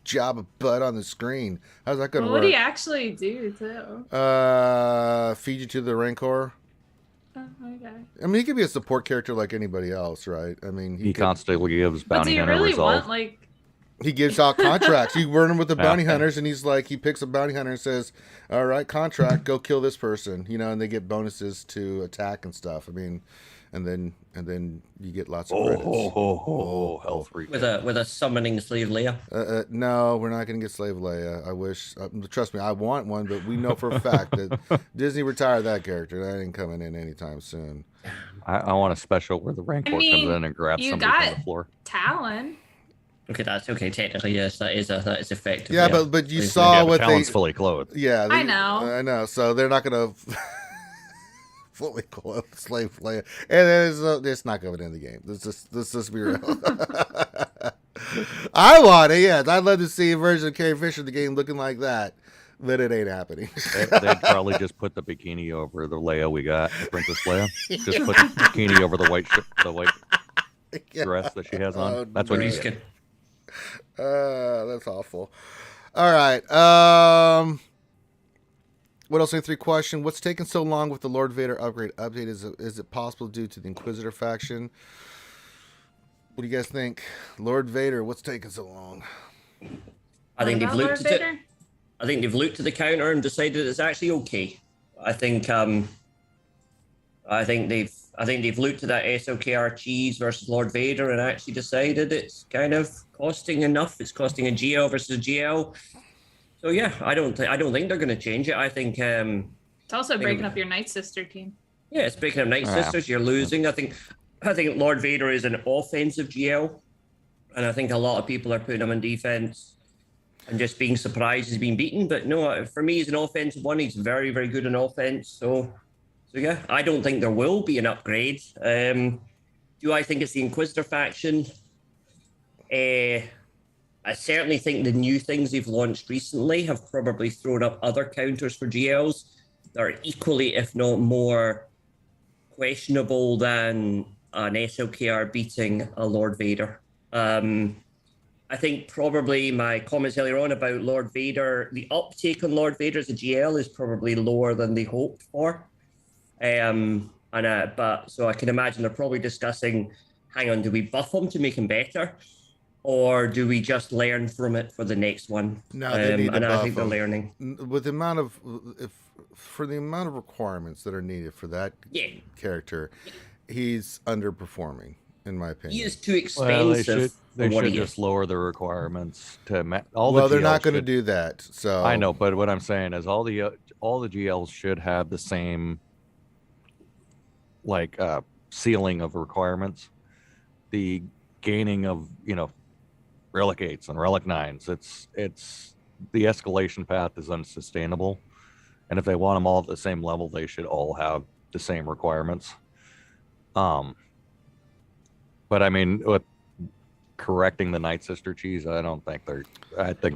Jabba butt on the screen. How's that going to work? What would he actually do too? Feed you to the Rancor. Okay. I mean, he could be a support character like anybody else, right? I mean, he constantly gives bounty hunter really resolve. He gives out contracts. You burn him with the bounty hunters, and he's like, he picks a bounty hunter and says, "All right, contract, go kill this person," and they get bonuses to attack and stuff. I mean, and then you get lots of credits. Health with a summoning slave Leia. No, we're not going to get slave Leia. I wish. Trust me, I want one, but we know for a fact that Disney retired that character. That ain't coming in anytime soon. I want a special where the Rancor comes in and grabs somebody from the floor. Talon. Okay, that's okay. Technically, yes, that is effective. Yeah, but you saw what Talon's fully clothed. Yeah, I know. So they're not going to fully clothed slave Leia, and it's not going in the game. Let's just be real. I want it. Yes, I'd love to see a version of Carrie Fisher in the game looking like that, but it ain't happening. They'd probably just put the bikini over the Leia we got, Princess Leia. Just put the bikini over the white dress that she has on. That's what he's getting. That's awful. All right. What else? 3 question. What's taking so long with the Lord Vader upgrade update? Is it possible due to the Inquisitor faction? What do you guys think? Lord Vader, what's taking so long? I think they've looked at it. I think they've looked at the counter and decided it's actually okay. I think they've looked at that SLKR cheese versus Lord Vader and actually decided it's kind of costing enough. It's costing a GL versus a GL. So yeah, I don't think they're going to change it. I think it's also breaking up your Night Sister team. Yeah, it's breaking up Night Sisters. You're losing. I think Lord Vader is an offensive GL, and I think a lot of people are putting him in defense. and just being surprised he's been beaten. But no, for me, he's an offensive one. He's very, very good in offense. So yeah, I don't think there will be an upgrade. Do I think it's the Inquisitor faction? I certainly think the new things they've launched recently have probably thrown up other counters for GLs that are equally, if not more, questionable than an SLKR beating a Lord Vader. I think probably my comments earlier on about Lord Vader, the uptake on Lord Vader as a GL is probably lower than they hoped for. But so I can imagine they're probably discussing, hang on, do we buff him to make him better? Or do we just learn from it for the next one? No, they need to buff I think they're him. learning. With the amount of for the amount of requirements that are needed for that character, he's underperforming, in my opinion. He is too expensive. They should just lower the requirements to they're not going to do that. So I know, but what I'm saying is all the GLs should have the same ceiling of requirements. The gaining of Relic 8s and Relic 9s, it's the escalation path is unsustainable, and if they want them all at the same level, they should all have the same requirements. But I mean, with correcting the Night Sister cheese, I think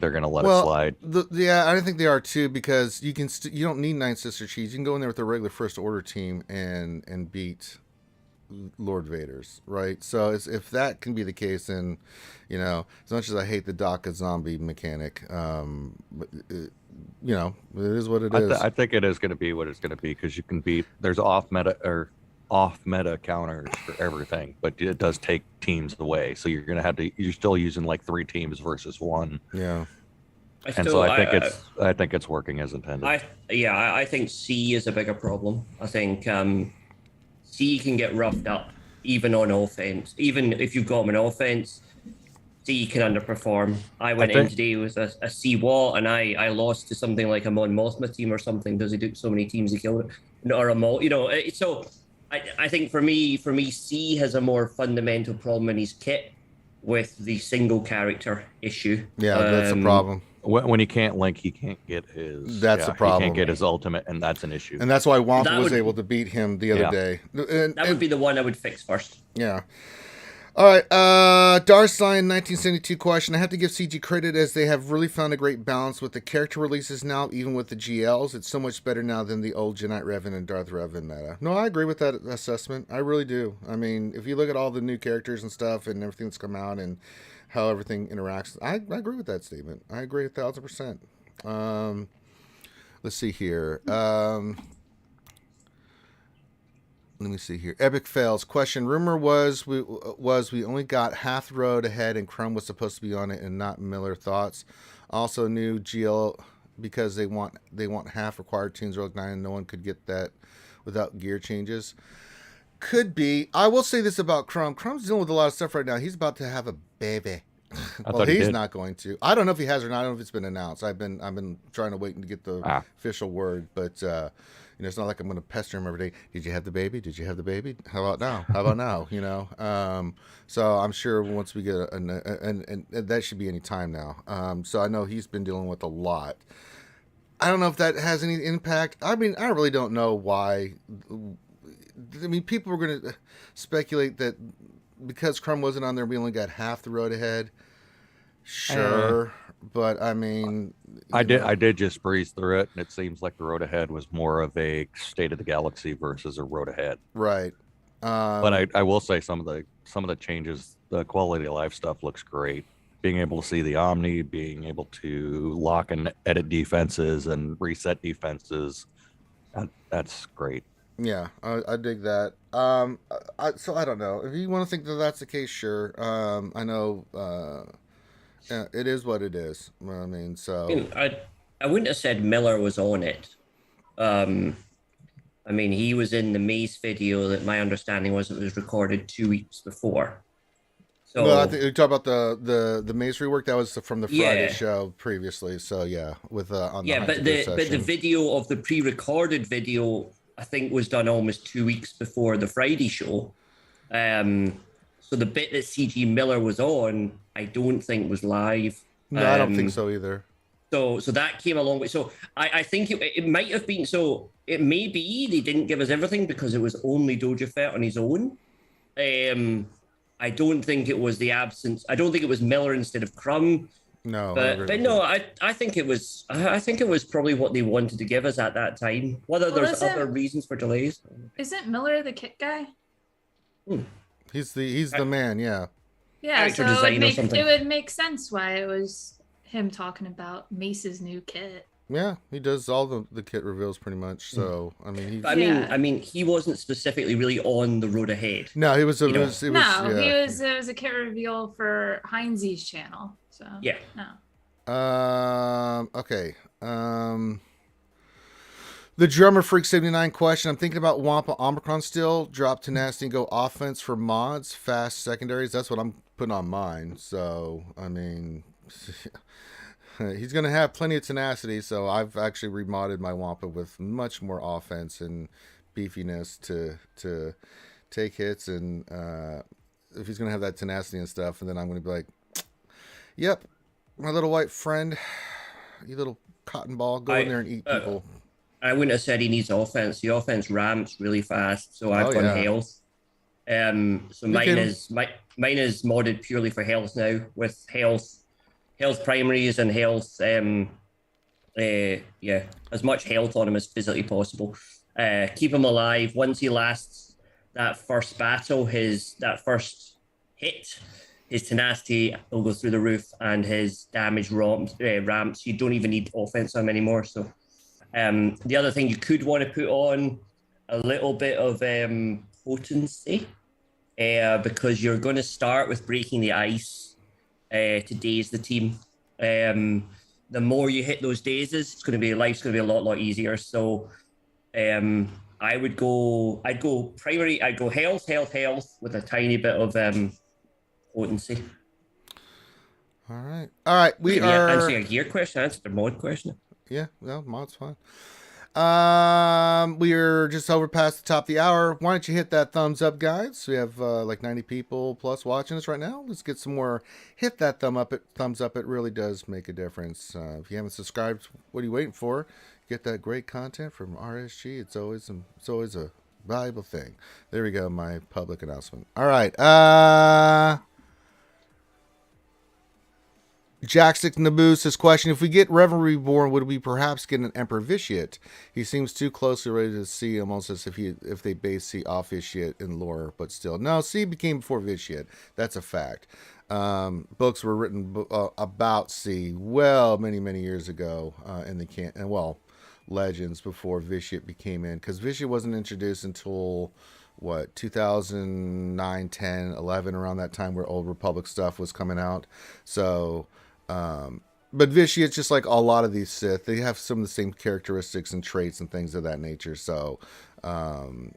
they're going to let it slide. I don't think they are too, because you can you don't need Night Sister cheese. You can go in there with a regular First Order team and beat Lord Vader's, right? So if that can be the case, then as much as I hate the DACA zombie mechanic, it is what it is. I think it is going to be what it's going to be, because you can beat, there's off meta counters for everything, but it does take teams away, so you're still using like 3 teams versus 1. I think it's working as intended. I think C is a bigger problem. I think C can get roughed up even on offense. Even if you've got him in offense, C can underperform. I went in today with a C wall, and I lost to something like a Mon Mothma team or something because he took so many teams he killed it. Or a Maul, so I think for me, C has a more fundamental problem in his kit with the single character issue. Yeah, that's the problem. When he can't link, he can't get his. That's the problem. He can't get his ultimate, and that's an issue. And that's why Wampa was able to beat him the other day. That would be the one I would fix first. Yeah. All right. Darstein 1972 question. I have to give CG credit, as they have really found a great balance with the character releases now, even with the GLs. It's so much better now than the old Jedi Revan and Darth Revan meta. No, I agree with that assessment. I really do. I mean, if you look at all the new characters and stuff and everything that's come out and how everything interacts, I agree with that statement. I agree 1,000%. Let's see here. Let me see here. Epic fails. Question. Rumor was we only got half the road ahead, and Crumb was supposed to be on it, and not Miller. Thoughts. Also, new GL, because they want half required tunes Rogue 9, and no one could get that without gear changes. Could be. I will say this about Crumb. Crumb's dealing with a lot of stuff right now. He's about to have a baby. Well, he's not going to. I don't know if he has or not. I don't know if it's been announced. I've been trying to wait and get the official word, but it's not like I'm going to pester him every day. Did you have the baby? Did you have the baby? How about now? How about now? So I'm sure once we get and that should be any time now. So I know he's been dealing with a lot. I don't know if that has any impact. I mean, I really don't know why. I mean, people were going to speculate that because Crumb wasn't on there, we only got half the road ahead. Sure, but I mean, I did just breeze through it, and it seems like the road ahead was more of a State of the Galaxy versus a road ahead. Right. But I will say some of the changes, the quality of life stuff looks great. Being able to see the Omni, being able to lock and edit defenses and reset defenses, that's great. Yeah, I dig that. So I don't know if you want to think that that's the case. Sure. I know. Yeah, it is what it is. I mean, so I wouldn't have said Miller was on it. I mean, he was in the Maze video that my understanding was it was recorded 2 weeks before. So well, I think you talk about the Maze rework that was from the Friday show previously. So yeah, with on the but the video of the pre-recorded video, I think, was done almost 2 weeks before the Friday show. So the bit that CG Miller was on, I don't think was live. No, I don't think so either. So that came a long way. So I think it might have been, so it may be they didn't give us everything because it was only Doja Fett on his own. I don't think it was the absence. I don't think it was Miller instead of Crumb. No, but no, I think it was probably what they wanted to give us at that time. Whether there's other reasons for delays. Isn't Miller the kit guy? He's the man, yeah. Yeah, so it would make sense why it was him talking about Mace's new kit. Yeah, he does all the kit reveals pretty much. So I mean, I mean, he wasn't specifically really on the road ahead. No, he was. It was a kit reveal for Heinz's channel. So yeah. No. Okay. The Drummer Freak 79 question. I'm thinking about Wampa Omicron still. Drop tenacity and go offense for mods, fast secondaries. That's what I'm putting on mine. So I mean. He's going to have plenty of tenacity, so I've actually remodded my Wampa with much more offense and beefiness to take hits, and if he's going to have that tenacity and stuff, and then I'm going to be like, yep, my little white friend, you little cotton ball, go in there and eat people. I wouldn't have said he needs offense. The offense ramps really fast, so I've gone health. So mine is modded purely for health now, with health primaries and health, as much health on him as physically possible. Keep him alive. Once he lasts that first battle, that first hit, his tenacity will go through the roof and his damage ramps. You don't even need offense on him anymore. So the other thing you could want to put on a little bit of potency, because you're going to start with breaking the ice. To daze the team. The more you hit those dazes, life's gonna be a lot easier. So I'd go primary, I'd go health with a tiny bit of potency. All right. We are answering a gear question, answered the mod question. Yeah, no, mod's fine. We're just over past the top of the hour. Why don't you hit that thumbs up, guys? We have like 90 people plus watching us right now. Let's get some more. Hit that thumbs up. It really does make a difference. If you haven't subscribed, what are you waiting for? Get that great content from RSG. It's always a valuable thing. There we go. My public announcement. All right. Jackstick Naboo says, question, if we get Reverend Reborn, would we perhaps get an Emperor Vitiate? He seems too closely related to C, almost as if they base C off Vitiate in lore, but still. No, C became before Vitiate. That's a fact. Books were written about C many years ago in the legends before Vitiate became in, because Vitiate wasn't introduced until 2009, 10, 11, around that time where Old Republic stuff was coming out. So but Vitiate's just like a lot of these Sith. They have some of the same characteristics and traits and things of that nature. So that'd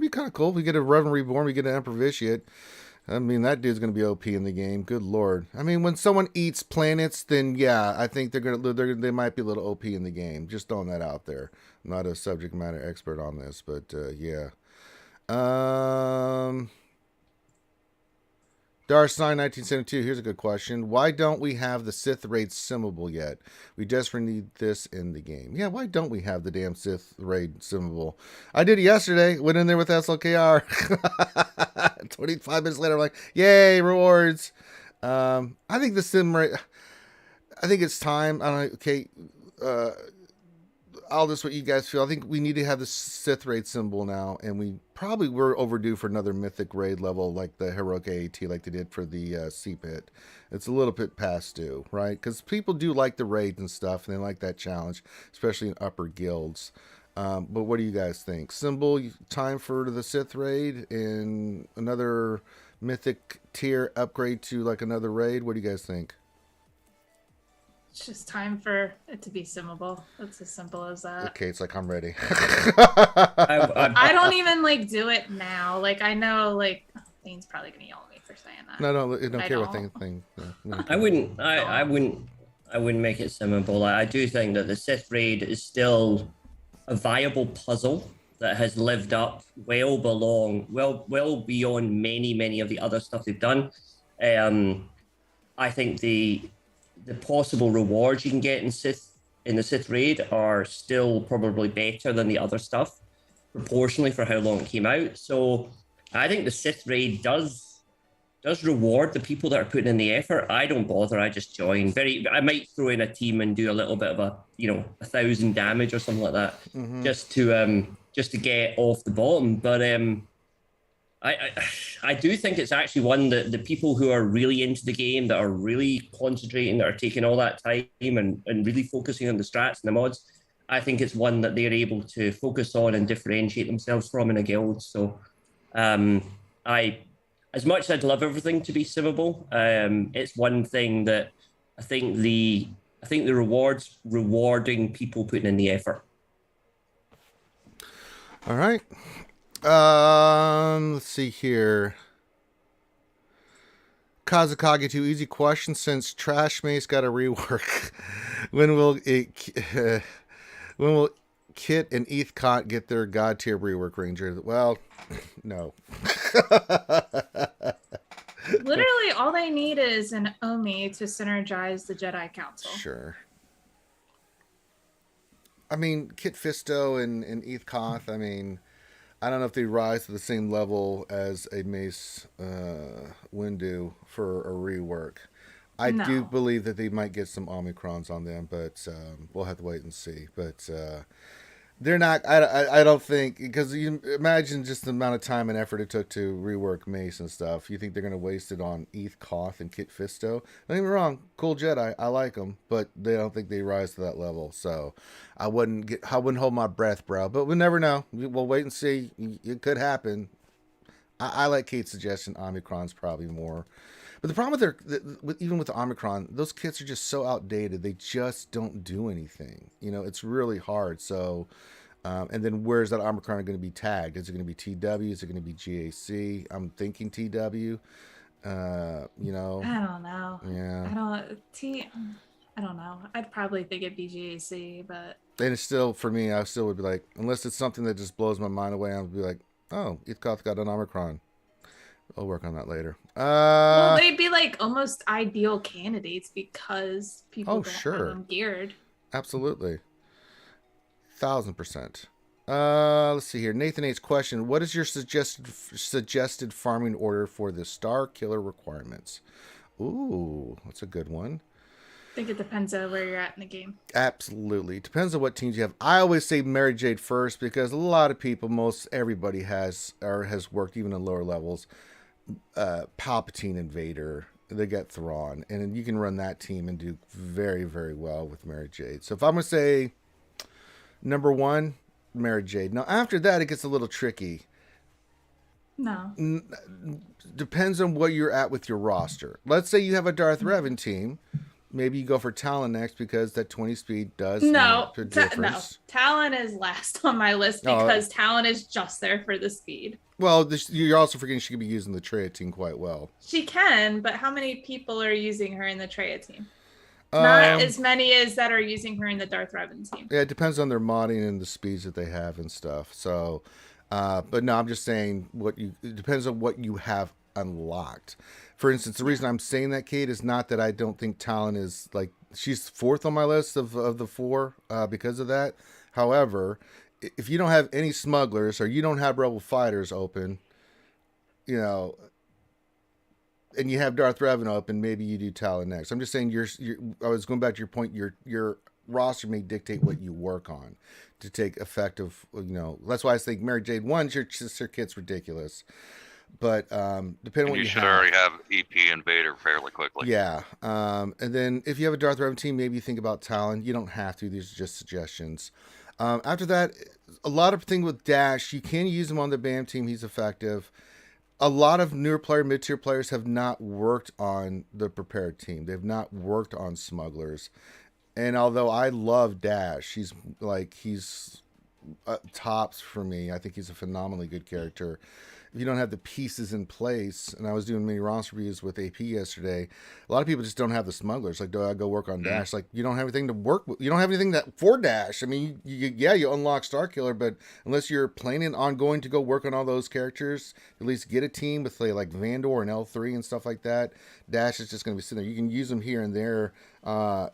be kind of cool. We get a Reverend Reborn, we get an Emperor Vitiate. I mean, that dude's going to be OP in the game. Good Lord. I mean, when someone eats planets, then yeah, I think they might be a little OP in the game. Just throwing that out there. I'm not a subject matter expert on this, but yeah. Darstein 1972, here's a good question. Why don't we have the Sith Raid symbol yet? We desperately need this in the game. Yeah, why don't we have the damn Sith Raid symbol? I did it yesterday. Went in there with SLKR. 25 minutes later, I'm like, yay, rewards. I think the Sim Raid, I think it's time. I don't know, okay, I'll just what you guys feel. I think we need to have the Sith Raid symbol now, and we probably were overdue for another mythic raid level like the Heroic AAT, like they did for the Sea Pit. It's a little bit past due, right? Because people do like the raids and stuff, and they like that challenge, especially in upper guilds. But what do you guys think? Symbol, time for the Sith Raid, and another mythic tier upgrade to like another raid? What do you guys think? It's just time for it to be simmable. It's as simple as that. Okay, it's like I'm ready. I don't even like do it now. Like I know, like Lane's probably gonna yell at me for saying that. No, don't care what thing. No. I wouldn't make it simmable. I do think that the Sith Raid is still a viable puzzle that has lived up well beyond many of the other stuff they've done. I think the possible rewards you can get in the Sith raid are still probably better than the other stuff, proportionally for how long it came out. So I think the Sith raid does reward the people that are putting in the effort. I don't bother. I just join. I might throw in a team and do a little bit of 1,000 damage or something like that, just to get off the bottom. But I do think it's actually one that the people who are really into the game, that are really concentrating, that are taking all that time and really focusing on the strats and the mods, I think it's one that they're able to focus on and differentiate themselves from in a guild. So as much as I'd love everything to be simmable, it's one thing that I think the rewards rewarding people putting in the effort. All right. Let's see here. Kazakage 2, easy question. Since Trash Mace got a rework, when will Kit and Ethcot get their god tier rework, Ranger? Well, no. Literally, all they need is an Omi to synergize the Jedi Council. Sure. I mean, Kit Fisto and Ethkoth, I mean, I don't know if they rise to the same level as a Mace Windu for a rework. I do believe that they might get some Omicrons on them, but we'll have to wait and see. But they're not. I don't think, because you imagine just the amount of time and effort it took to rework Mace and stuff. You think they're going to waste it on Ethkoth and Kit Fisto? Don't get me wrong, cool Jedi, I like them, but they don't think they rise to that level. So I wouldn't hold my breath, bro. But we'll never know. We'll wait and see. It could happen. I like Kate's suggestion. Omicron's probably more. But the problem even with the Omicron, those kits are just so outdated. They just don't do anything. It's really hard. So, and then where's that Omicron going to be tagged? Is it going to be TW? Is it going to be GAC? I'm thinking TW. I don't know. Yeah. I don't know. I'd probably think it'd be GAC, but. And it's still, for me, I still would be like, unless it's something that just blows my mind away, I would be like, oh, Ethkoth got an Omicron. I'll work on that later. Well, they'd be like almost ideal candidates because people don't have them geared. Absolutely. 1000%. Let's see here. Nathan H's question. What is your suggested farming order for the Star Killer requirements? Ooh, that's a good one. I think it depends on where you're at in the game. Absolutely. Depends on what teams you have. I always say Mary Jade first because a lot of people, most everybody has worked even at lower levels. Palpatine and Vader, they get Thrawn, and then you can run that team and do very, very well with Mary Jade. So if I'm going to say number one, Mary Jade. Now after that, it gets a little tricky. No. Depends on what you're at with your roster. Let's say you have a Darth Revan team. Maybe you go for Talon next because that 20 speed does make a difference. No, Talon is last on my list because Talon is just there for the speed. Well, you're also forgetting she could be using the Traya team quite well. She can, but how many people are using her in the Traya team? Not as many as that are using her in the Darth Revan team. Yeah, it depends on their modding and the speeds that they have and stuff. So, but no, I'm just saying it depends on what you have unlocked. For instance, the reason I'm saying that, Kate, is not that I don't think Talon is she's fourth on my list of the four because of that. However, if you don't have any smugglers or you don't have rebel fighters open, and you have Darth Revan open, maybe you do Talon next. I'm just saying I was going back to your point. Your roster may dictate what you work on to take effective. That's why I think Mary Jade 1, your kit's ridiculous. But depending on what you should already have EP and Vader fairly quickly. Yeah. And then if you have a Darth Revan team, maybe you think about Talon. You don't have to. These are just suggestions. After that, a lot of things with Dash, you can use him on the BAM team. He's effective. A lot of newer mid-tier players have not worked on the prepared team. They've not worked on smugglers. And although I love Dash, he's tops for me. I think he's a phenomenally good character. if you don't have the pieces in place, and I was doing mini roster reviews with AP yesterday, a lot of people just don't have the smugglers. Like, do I go work on Dash? Like, you don't have anything to work with. You don't have anything that for Dash. I mean, you unlock Starkiller, but unless you're planning on going to go work on all those characters, at least get a team with like Vandor and L3 and stuff like that. Dash is just going to be sitting there. You can use them here and there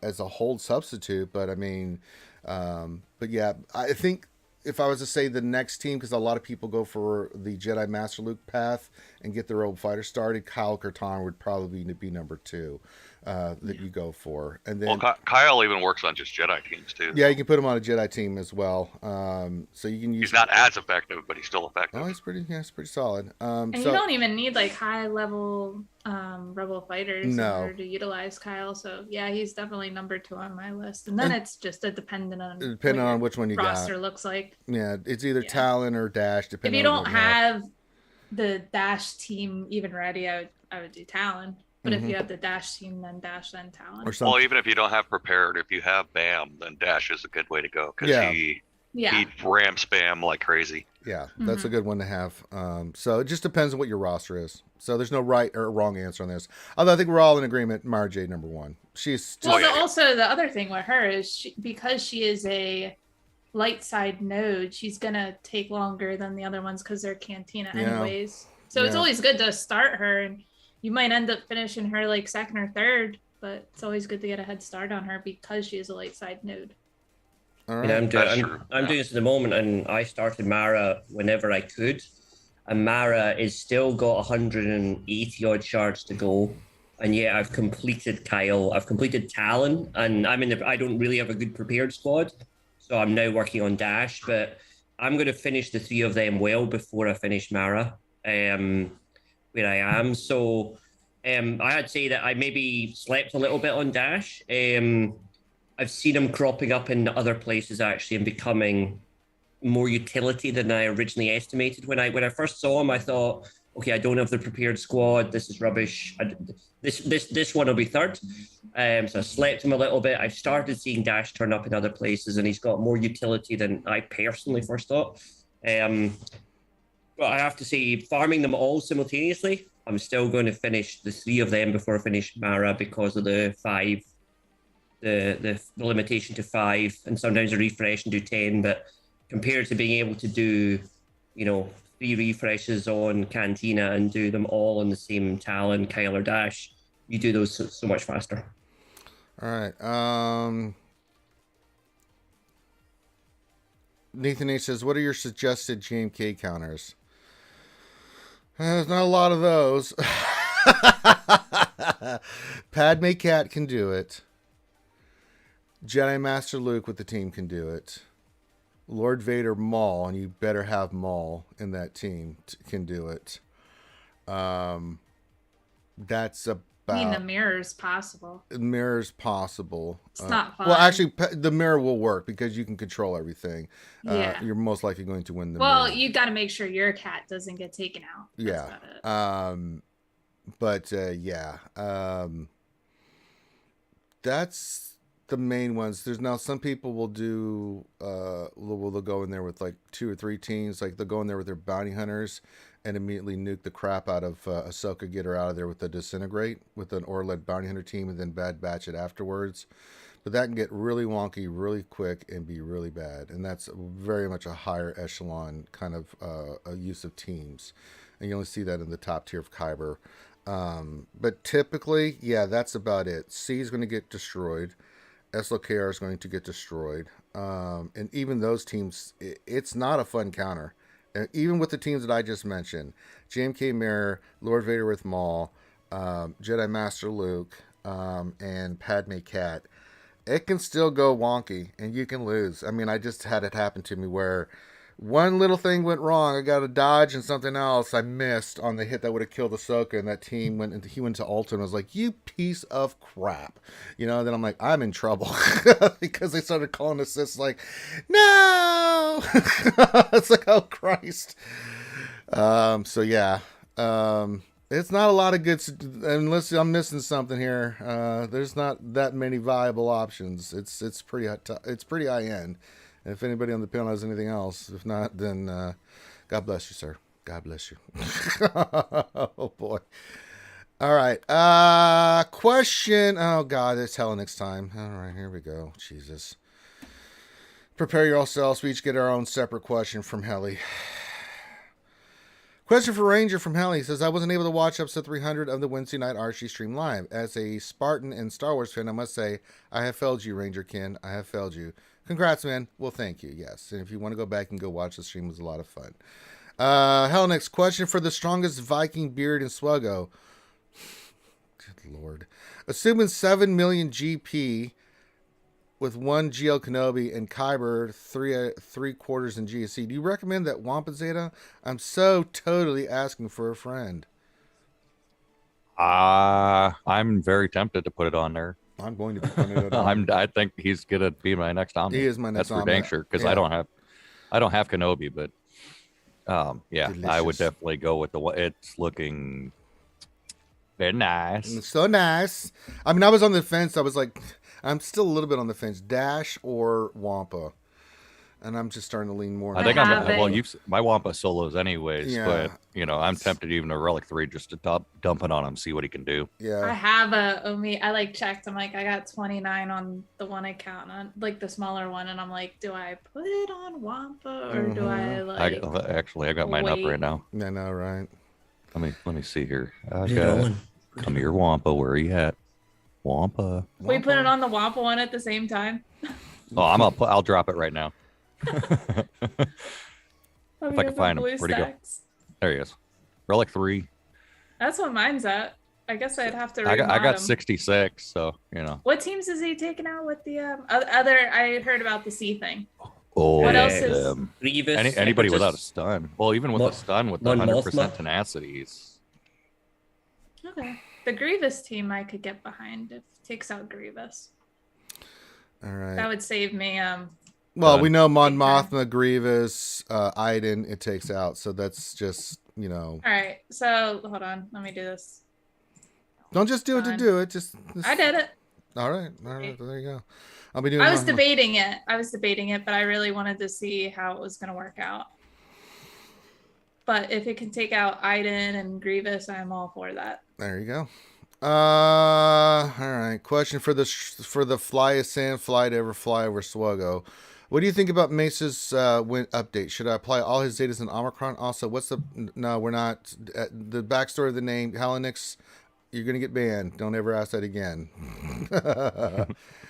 as a hold substitute, but I mean, but yeah, I think if I was to say the next team, because a lot of people go for the Jedi Master Luke path and get their old fighter started, Kyle Katarn would probably be number 2 that you go for. And then Kyle even works on just Jedi teams too. Yeah, you can put him on a Jedi team as well. So you can use. He's not as effective, but he's still effective. Oh, he's pretty solid. And you don't even need like high level rebel fighters in order to utilize Kyle. So yeah, he's definitely number 2 on my list. And then it's just dependent on which one you roster got. Looks like. Yeah, it's either Talon or Dash. If you don't have the Dash team even ready, I would do Talon. But if you have the Dash team, then Dash, then Talon. Well, even if you don't have prepared, if you have Bam, then Dash is a good way to go because he ram spam like crazy. Yeah, that's a good one to have. So it just depends on what your roster is. So there's no right or wrong answer on this. Although I think we're all in agreement. Mara Jade number 1. She's just... also the other thing with her is because she is a light side node, she's gonna take longer than the other ones because they're Cantina anyways. So it's always good to start her, and you might end up finishing her like 2nd or 3rd, but it's always good to get a head start on her because she is a light side node. All right. I'm doing this at the moment, and I started Mara whenever I could, and Mara is still got 180 odd shards to go, and yet I've completed Kyle, I've completed Talon, and I don't really have a good prepared squad, so I'm now working on Dash, but I'm going to finish the 3 of them well before I finish Mara. Where I am. So I'd say that I maybe slept a little bit on Dash. I've seen him cropping up in other places actually and becoming more utility than I originally estimated. When I first saw him, I thought, okay, I don't have the prepared squad. This is rubbish. This one will be 3rd. So I slept him a little bit. I've started seeing Dash turn up in other places, and he's got more utility than I personally first thought. But I have to say, farming them all simultaneously, I'm still going to finish the 3 of them before I finish Mara because of the 5, the limitation to 5, and sometimes a refresh and do 10. But compared to being able to do, 3 refreshes on Cantina and do them all on the same Talon, Kyle, or Dash, you do those so much faster. All right. Nathan H says, what are your suggested GMK counters? There's not a lot of those. Padme Cat can do it. Jedi Master Luke with the team can do it. Lord Vader Maul, and you better have Maul in that team, can do it. That's about... I mean, the mirror's possible. The mirror's possible. It's not fun. Well, actually, the mirror will work because you can control everything. Yeah. You're most likely going to win the mirror. Well, you got to make sure your cat doesn't get taken out. That's the main ones. There's now some people will do they'll go in there with like 2 or 3 teams. Like they'll go in there with their bounty hunters and immediately nuke the crap out of Ahsoka, get her out of there with the disintegrate with an Orled bounty hunter team, and then Bad Batch it afterwards. But that can get really wonky really quick and be really bad, and that's very much a higher echelon kind of a use of teams, and you only see that in the top tier of Kyber. But typically, yeah, that's about it. C is going to get destroyed. SLKR is going to get destroyed. And even those teams, it's not a fun counter. Even with the teams that I just mentioned, JMK Mirror, Lord Vader with Maul, Jedi Master Luke, and Padme Cat, it can still go wonky and you can lose. I mean, I just had it happen to me where one little thing went wrong. I got a dodge and something else I missed on the hit that would have killed Ahsoka, and that team went to Alta and was like, you piece of crap. Then I'm like, I'm in trouble because they started calling assists like, no. It's like, oh Christ. So yeah. It's not a lot of good, unless I'm missing something here. There's not that many viable options. It's pretty high end. And if anybody on the panel has anything else, if not, then God bless you, sir. God bless you. Oh boy. All right. Question. Oh God, it's hell next time. All right, here we go. Jesus. Prepare yourselves. We each get our own separate question from Helly. Question for Ranger from Helly. He says, I wasn't able to watch episode 300 of the Wednesday night Archie stream live. As a Spartan and Star Wars fan, I must say, I have failed you, Ranger Ken. I have failed you. Congrats, man. Well, thank you. Yes. And if you want to go back and go watch the stream, it was a lot of fun. Next question for the strongest Viking beard in SWGOH. Good Lord. Assuming 7 million GP with 1 GL Kenobi and Kyber 3/4 in GSC, do you recommend that Wampa Zeta? I'm so totally asking for a friend. I'm very tempted to put it on there. I'm going to be putting it on. I think he's gonna be my next Omni. He is my next Omni. That's for dang sure, because yeah. I don't have Kenobi, but yeah, Delicious. I would definitely go with the one. It's looking very nice. It's so nice. I mean, I was on the fence. I was like, I'm still a little bit on the fence. Dash or Wampa. And I'm just starting to lean more. I think my Wampa solos anyways, Yeah. but you know, I'm tempted even to Relic 3 just to dump it on him, see what he can do. Yeah. I have a Omi. I like checked. I'm like, I got 29 on the one account, on like the smaller one, and I'm like, do I put it on Wampa or do I like? I got mine up right now. I know, right? Let me see here. Come here, Wampa. Where are you at? Wampa. We put it on the Wampa one at the same time. Oh, I'll drop it right now. If I can find him. Where'd he go? There he is. Relic 3. That's what mine's at. I guess I'd have to. I got him. 66, so you know. What teams is he taking out with the other? I heard about the C thing. Oh, what else is anybody without a stun? Well, even with a stun, with the 100% tenacities. Okay, the Grievous team I could get behind if it takes out Grievous. All right. That would save me. Well, we know Mon Mothma, Grievous, Iden, it takes out. So that's just, you know. All right. So hold on. Let me do this. Don't just do it to do it. Just I did it. All right. There you go. I'll be doing. I was debating it, but I really wanted to see how it was going to work out. But if it can take out Iden and Grievous, I'm all for that. There you go. All right. Question for the fly ascend, fly to ever fly over SWGOH. What do you think about Mesa's update? Should I apply all his Zetas in Omicron? Also, no, we're not. The backstory of the name, Halinix, you're going to get banned. Don't ever ask that again.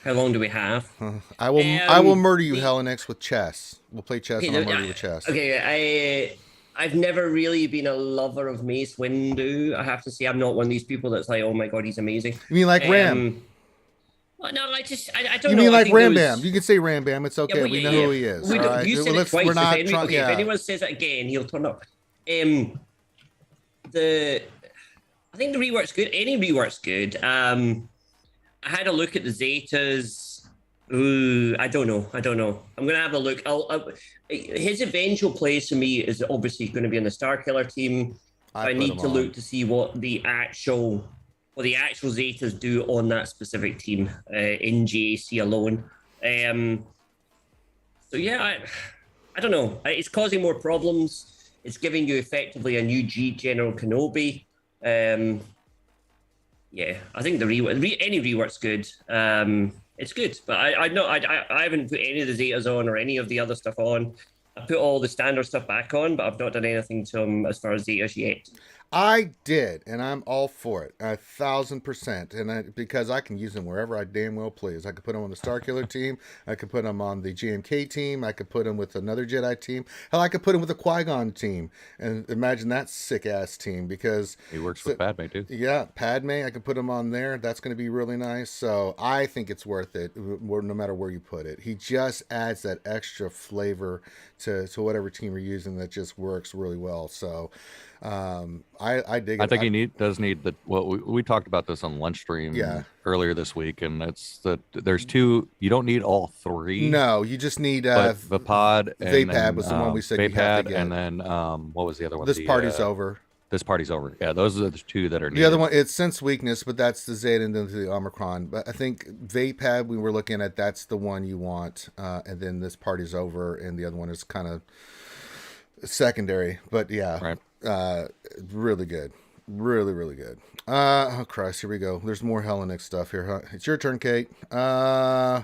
How long do we have? I will murder you, Halinix, with chess. We'll play chess and I'll murder you with chess. Okay, I've never really been a lover of Mace Windu. I have to say, I'm not one of these people that's like, oh my God, he's amazing. You mean like Ram? Well, no, I don't know. You mean like Ram Bam? You can say Ram Bam. It's okay. We know who he is. You said it twice. If anyone says it again, he'll turn up. I think the rework's good. Any rework's good. I had a look at the Zetas. Ooh, I don't know. I'm going to have a look. His eventual place for me is obviously going to be in the Starkiller team. I need to look to see what the actual Zetas do on that specific team in GAC alone. So yeah, I don't know. It's causing more problems. It's giving you effectively a new General Kenobi. Yeah, I think any rework's good. It's good, but I haven't put any of the Zetas on or any of the other stuff on. I put all the standard stuff back on, but I've not done anything to them as far as Zetas yet. I did, and I'm all for it, 1,000%. And because I can use them wherever I damn well please. I could put them on the Starkiller team. I could put them on the GMK team. I could put them with another Jedi team. Hell, I could put them with a Qui-Gon team. And imagine that sick-ass team, because... He works with Padme, too. Yeah, Padme, I could put him on there. That's going to be really nice. So I think it's worth it, no matter where you put it. He just adds that extra flavor to whatever team you're using that just works really well. So... I dig it. I think he does need the. Well, we talked about this on lunch stream earlier this week, and it's that there's two. You don't need all three. No, you just need Vapad. Vapad was the one we said you have to get. And then what was the other one? This party's over. This party's over. Yeah, those are the two that are needed. The other one, it's Sense Weakness, but that's the Zeta and then the Omicron. But I think Vapad, we were looking at, that's the one you want, and then this party's over, and the other one is kind of secondary. But yeah. Right. Really good. Really, really good. Oh Christ, here we go. There's more Hellenic stuff here, huh? It's your turn, Kate. For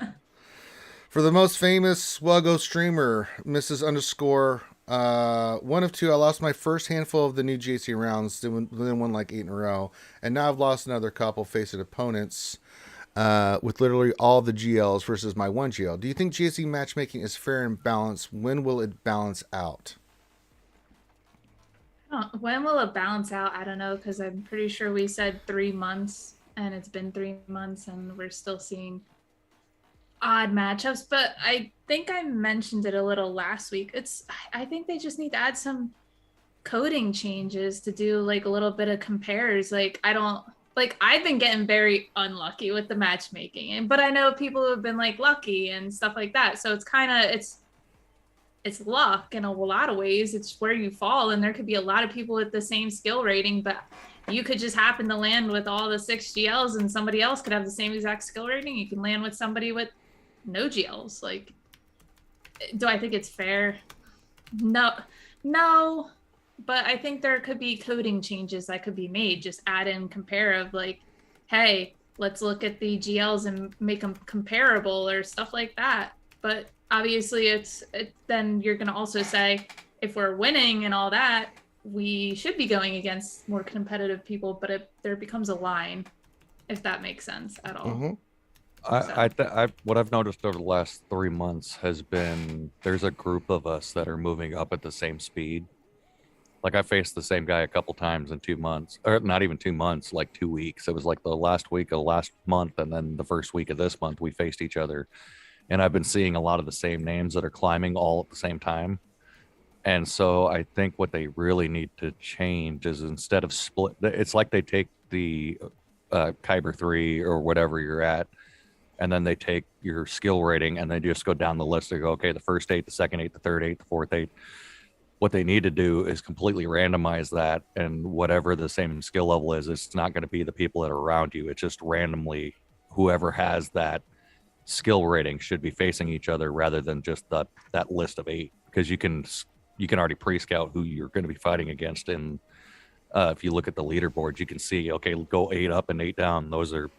the most famous SWGOH streamer, Mrs. Underscore, one of two, I lost my first handful of the new GC rounds, then won like 8 in a row, and now I've lost another couple facing opponents with literally all the GLs versus my one GL. Do you think GC matchmaking is fair and balanced? When will it balance out? When will it balance out? I don't know, because I'm pretty sure we said 3 months, and it's been 3 months, and we're still seeing odd matchups. But I think I mentioned it a little last week. I think they just need to add some coding changes to do like a little bit of compares. Like I've been getting very unlucky with the matchmaking, but I know people who have been like lucky and stuff like that. So it's luck in a lot of ways. It's where you fall, and there could be a lot of people with the same skill rating, but you could just happen to land with all the 6 GLs, and somebody else could have the same exact skill rating. You can land with somebody with no GLs. Like, do I think it's fair? No, but I think there could be coding changes that could be made. Just add in compare of like, hey, let's look at the GLs and make them comparable or stuff like that. But obviously then you're going to also say, if we're winning and all that, we should be going against more competitive people, but there becomes a line, if that makes sense at all. Mm-hmm. What I've noticed over the last 3 months has been there's a group of us that are moving up at the same speed. Like I faced the same guy a couple times in 2 months, or not even 2 months, like 2 weeks. It was like the last week of last month, and then the first week of this month we faced each other. And I've been seeing a lot of the same names that are climbing all at the same time. And so I think what they really need to change is instead of split, it's like they take the Kyber 3 or whatever you're at, and then they take your skill rating and they just go down the list. They go, okay, the first 8, the second 8, the third 8, the fourth 8. What they need to do is completely randomize that, and whatever the same skill level is, it's not going to be the people that are around you. It's just randomly whoever has that skill rating should be facing each other rather than just that list of 8, because you can already pre-scout who you're going to be fighting against. And if you look at the leaderboard, you can see, okay, go 8 up and 8 down. Those are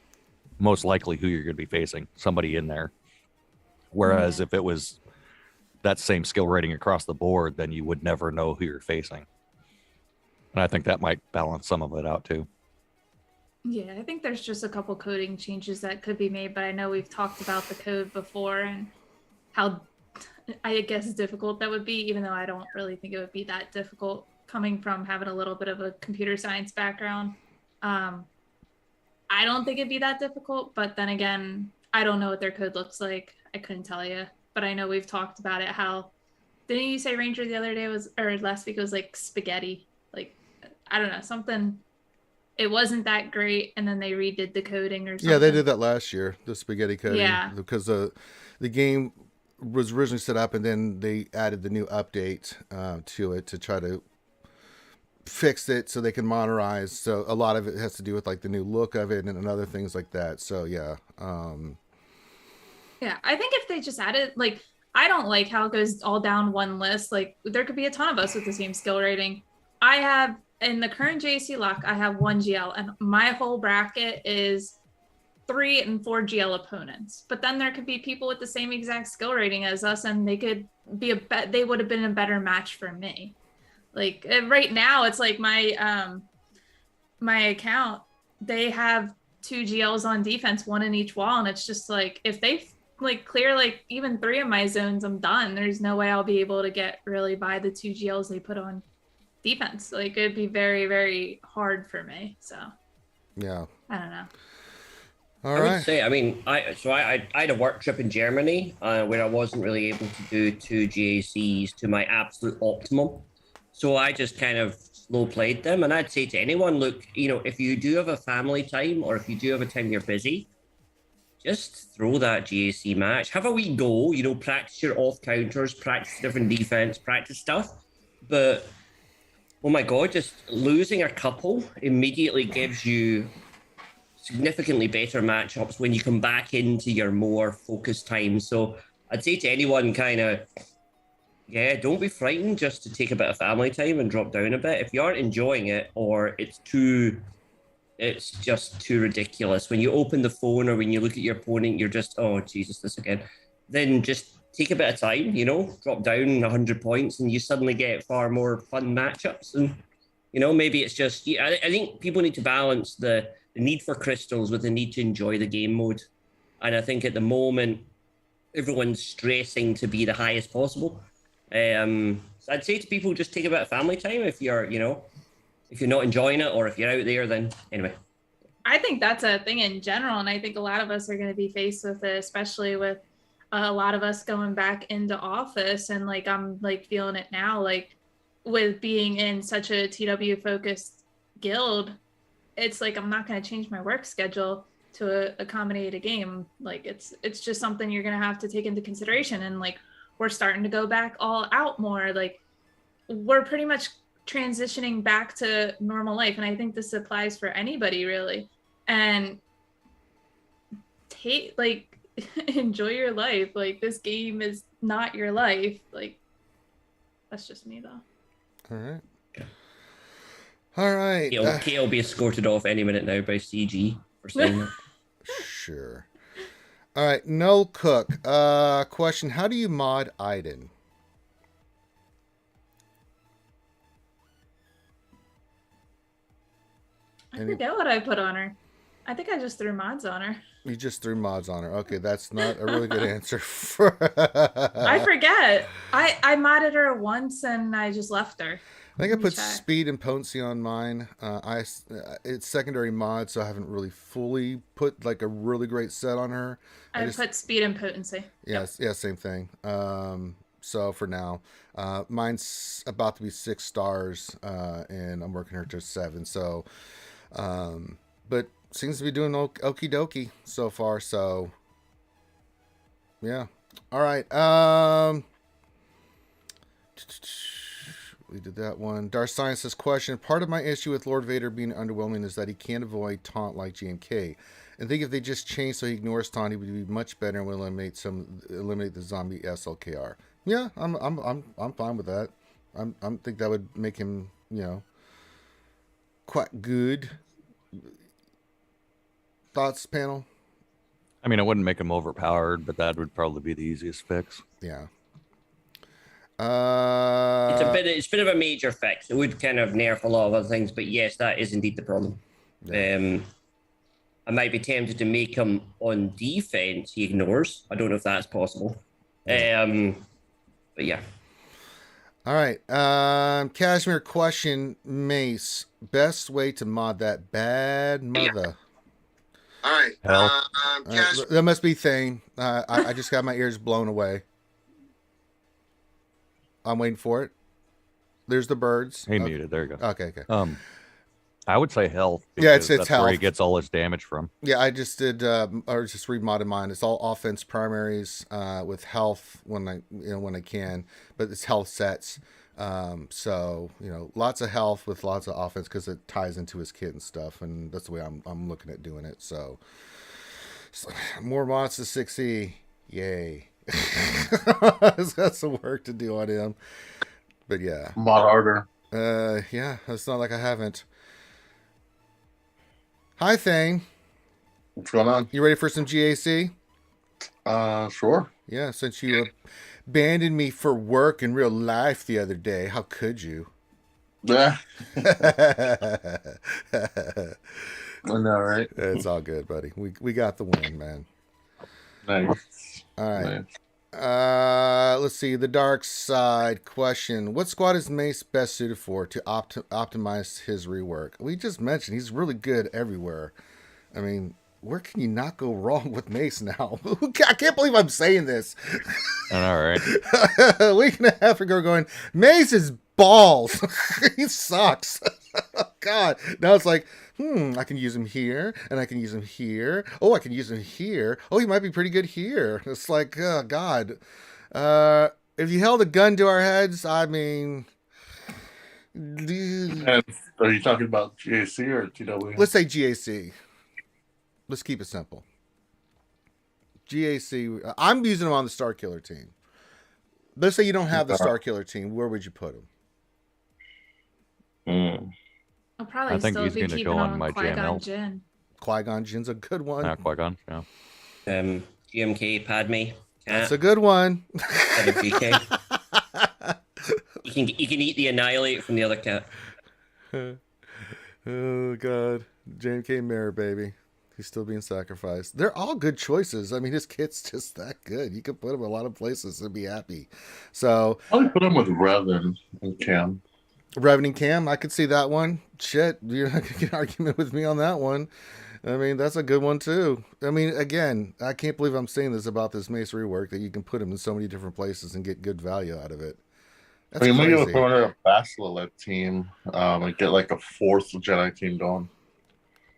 most likely who you're going to be facing, somebody in there. Whereas if it was that same skill rating across the board, then you would never know who you're facing. And I think that might balance some of it out too. Yeah, I think there's just a couple coding changes that could be made, but I know we've talked about the code before and how, I guess, difficult that would be, even though I don't really think it would be that difficult coming from having a little bit of a computer science background. I don't think it'd be that difficult, but then again, I don't know what their code looks like. I couldn't tell you, but I know we've talked about it. How, didn't you say Ranger the other day or last week it was like spaghetti? Like, I don't know, something. It wasn't that great, and then they redid the coding or something. Yeah, they did that last year, the spaghetti coding. Yeah. Because the game was originally set up, and then they added the new update to it to try to fix it so they can monetize. So a lot of it has to do with like the new look of it and other things like that. So yeah. Yeah, I think if they just added, like, I don't like how it goes all down one list. Like, there could be a ton of us with the same skill rating. I have, in the current JC luck, I have 1 GL, and my whole bracket is 3 and 4 GL opponents. But then there could be people with the same exact skill rating as us, and they could be they would have been a better match for me. Like right now, it's like my account, they have 2 GLs on defense, 1 in each wall, and it's just like, if they like clear like even 3 of my zones, I'm done. There's no way I'll be able to get really by the 2 GLs they put on defense. Like, it'd be very, very hard for me. So yeah, I don't know. All I right. would say, I mean, I had a work trip in Germany where I wasn't really able to do 2 GACs to my absolute optimum. So I just kind of slow played them. And I'd say to anyone, look, you know, if you do have a family time, or if you do have a time you're busy, just throw that GAC match. Have a wee go, you know, practice your off counters, practice different defense, practice stuff. But oh my God, just losing a couple immediately gives you significantly better matchups when you come back into your more focused time. So I'd say to anyone, kind of yeah, don't be frightened just to take a bit of family time and drop down a bit. If you aren't enjoying it or it's just too ridiculous. When you open the phone or when you look at your opponent, you're just, oh, Jesus, this again. Then just take a bit of time, drop down 100 points and you suddenly get far more fun matchups. And, maybe it's just, I think people need to balance the need for crystals with the need to enjoy the game mode. And I think at the moment, everyone's stressing to be the highest possible. So I'd say to people, just take a bit of family time if you're not enjoying it or if you're out there, then anyway. I think that's a thing in general. And I think a lot of us are going to be faced with it, especially with a lot of us going back into office. And like, I'm like feeling it now, like with being in such a TW focused guild, it's like, I'm not going to change my work schedule to accommodate a game. Like it's just something you're going to have to take into consideration. And like, we're starting to go back all out more. Like we're pretty much transitioning back to normal life. And I think this applies for anybody really. And enjoy your life. Like this game is not your life. Like that's just me though. All right. KL will be escorted off any minute now by CG for saying that. Sure. All right. No Cook. Question. How do you mod Aiden? I forget what I put on her. I think I just threw mods on her. You just threw mods on her. Okay, that's not a really good answer. I forget. I modded her once and I just left her. I think I put speed and potency on mine. It's secondary mod, so I haven't really fully put like a really great set on her. I put speed and potency. Yes, yeah, same thing. So for now, mine's about to be 6 stars, and I'm working her to 7. So, but seems to be doing okie dokie so far. So, yeah. All right. We did that one. Dark Science's question. Part of my issue with Lord Vader being underwhelming is that he can't avoid taunt like GMK. And think if they just changed so he ignores taunt, he would be much better and would eliminate the zombie SLKR. Yeah, I'm fine with that. I think that would make him, quite good. Thoughts, panel? I mean, I wouldn't make him overpowered, but that would probably be the easiest fix. Yeah. It's a bit of a major fix. It would kind of nerf a lot of other things, but yes, that is indeed the problem. Yeah. I might be tempted to make him on defense. He ignores. I don't know if that's possible. Yeah. But yeah. All right. Cashmere question. Mace, best way to mod that bad mother. All right. That must be Thane. I just got my ears blown away. I'm waiting for it. There's the birds. He muted. There you go. Okay. I would say health. Yeah, it's that's health. where he gets all his damage from. Yeah, I just did. Or just remodded mine. It's all offense primaries with health when I can, but it's health sets. So lots of health with lots of offense because it ties into his kit and stuff, and that's the way I'm looking at doing it. So more mods to 6E. Yay. It's got some work to do on him, but yeah, mod harder. Yeah, it's not like I haven't. Hi, Thane. What's going on? You ready for some GAC? Sure. Yeah, since you abandoned me for work in real life the other day, how could you? Yeah. I know, right? It's all good, buddy. We got the win, man. Nice. All right. Nice. Let's see. The dark side question. What squad is Mace best suited for to optimize his rework? We just mentioned he's really good everywhere. I mean, where can you not go wrong with Mace now? I can't believe I'm saying this. All right. A week and a half ago going, Mace is balls. He sucks. Oh, God. Now it's like, I can use him here, and I can use him here. Oh, I can use him here. Oh, he might be pretty good here. It's like, oh, God. If you held a gun to our heads, I mean... And are you talking about GAC or TW? Let's say GAC. Let's keep it simple. GAC. I'm using him on the Star Killer team. Let's say you don't have the Star Killer team. Where would you put him? I'll probably I think still he's be going to keeping go on on my Qui-Gon JML. Jinn. Qui-Gon Jinn's a good one. Qui-Gon, yeah. GMK, Padme. That's a good one. GK. You can eat the Annihilate from the other cat. Oh God, JMK Mirror, baby. He's still being sacrificed. They're all good choices. I mean, his kit's just that good. You could put him a lot of places and be happy. So I would put him with Rev and Cam. Rev and Cam, I could see that one. Shit, you're not gonna get an argument with me on that one. I mean, that's a good one too. I mean, again, I can't believe I'm saying this about this Mace rework, that you can put him in so many different places and get good value out of it. That's I mean, crazy. maybe put under a Basilev team and get like a 4th Jedi team going.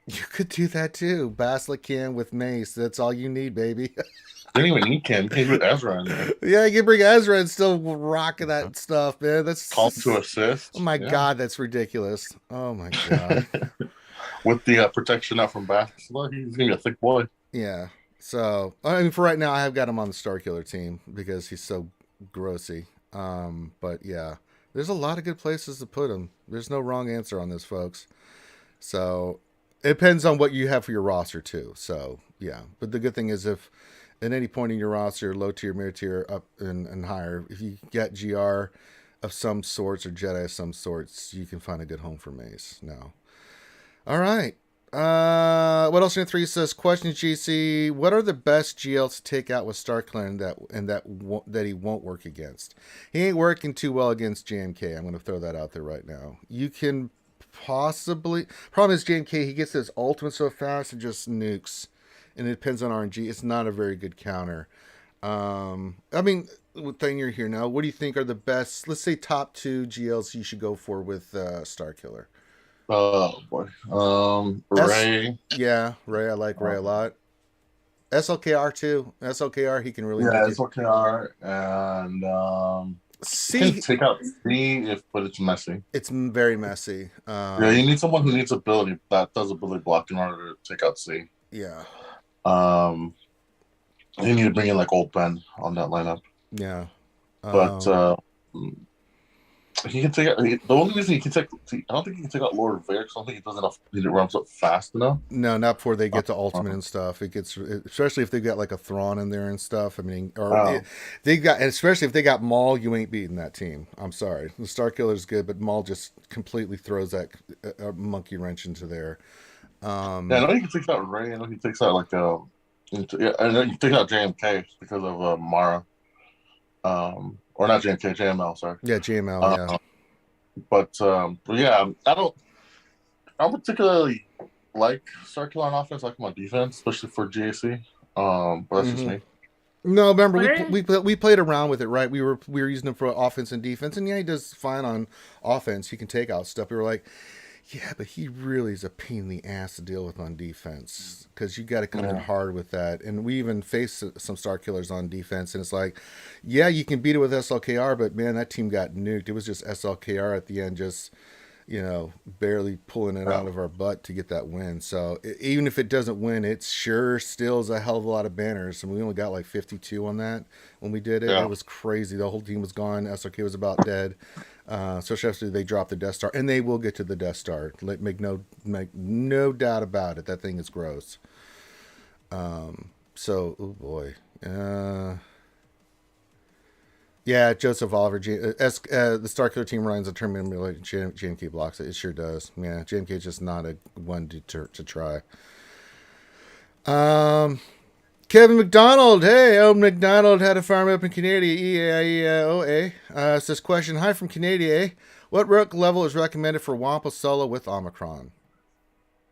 You could do that too. Basilev with Mace. That's all you need, baby. Didn't even need Cam. You can put Ezra in there. Yeah, you can bring Ezra and still rock that stuff, man. That's call to assist. Oh my God, that's ridiculous. Oh my God. With the protection out from Basilev, he's gonna be a thick boy. Yeah. So I mean, for right now, I have got him on the Star Killer team because he's so grossy. But yeah, there's a lot of good places to put him. There's no wrong answer on this, folks. So it depends on what you have for your roster too. So yeah, but the good thing is if at any point in your roster, low tier, mid tier, up and higher, if you get GR of some sorts or Jedi of some sorts, you can find a good home for Mace now. All right. What else in 3 says? Question GC: what are the best GLs to take out with StarClan that he won't work against? He ain't working too well against JMK. I'm going to throw that out there right now. You can possibly. Problem is JMK, he gets his ultimate so fast and just nukes, and it depends on RNG. It's not a very good counter. I mean, thing you're here now. What do you think are the best? Let's say top 2 GLs you should go for with Starkiller. Oh boy. Ray. Yeah, Ray. I like Ray a lot. SLKR too. SLKR, he can really. Yeah, SLKR and C. You can take out C but it's messy. It's very messy. Yeah, you need someone who needs ability that does ability block in order to take out C. Yeah. You need to bring in like Old Ben on that lineup. Yeah. But he can take out. The only reason he can take, I don't think he can take out Lord Vader because I don't think he does enough. He runs up fast enough. No, not before they get to ultimate and stuff. It gets, especially if they've got like a Thrawn in there and stuff. I mean, they got, especially if they got Maul, you ain't beating that team. I'm sorry, the Star Killer is good, but Maul just completely throws that monkey wrench into there. Yeah, I know he can take out Ray. I know he takes out like I know he takes out JMK because of Mara. Or not JMK, JML, sorry. Yeah, JML, yeah. But yeah, I don't particularly like Starkiller on offense, I like him on defense, especially for GAC. But that's just me. No, remember we played around with it, right? We were using him for offense and defense, and yeah, he does fine on offense. He can take out stuff. We were like, yeah, but he really is a pain in the ass to deal with on defense because you got to come in hard with that. And we even faced some Star Killers on defense, and it's like, yeah, you can beat it with SLKR, but man, that team got nuked. It was just SLKR at the end, just barely pulling it out of our butt to get that win. So even if it doesn't win, it sure still is a hell of a lot of banners. And we only got like 52 on that when we did it. It was crazy. The whole team was gone. SLK was about dead. Especially after they dropped the Death Star, and they will get to the Death Star. Make no doubt about it. That thing is gross. So, oh boy, yeah, Joseph Oliver, the Starkiller team runs a tournament like JMK blocks it. It sure does. Yeah, JMK is just not a one to try. Kevin McDonald. Hey, McDonald had a farm up in Canada. EAOA. Says question. Hi from Canada. What rook level is recommended for Wampa solo with Omicron?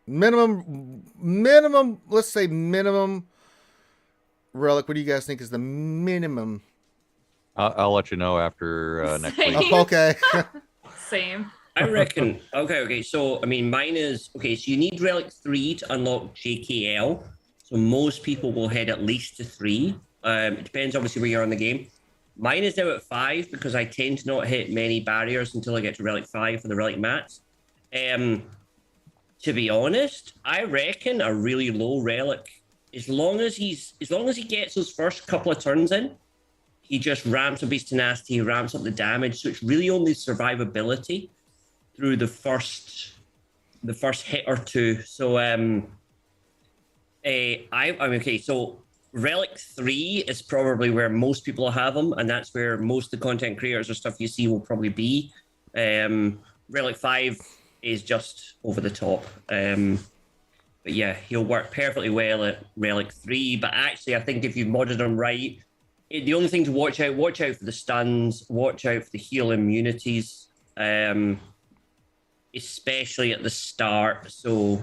Minimum. Let's say minimum. Relic. What do you guys think is the minimum? I'll let you know after next week. Okay. Same. I reckon. Okay. So I mean, mine is okay. So you need Relic 3 to unlock JKL. So most people will head at least to 3. It depends obviously where you are in the game. Mine is now at 5 because I tend to not hit many barriers until I get to Relic 5 for the Relic mats. To be honest, I reckon a really low Relic, as long as he gets those first couple of turns in, he just ramps up his tenacity, ramps up the damage. So it's really only survivability through the first hit or two. So okay. So Relic 3 is probably where most people have him, and that's where most of the content creators or stuff you see will probably be. Relic 5 is just over the top. But yeah, he'll work perfectly well at Relic 3. But actually, I think if you've modded him right, the only thing to watch out for the stuns, watch out for the heal immunities, especially at the start. So,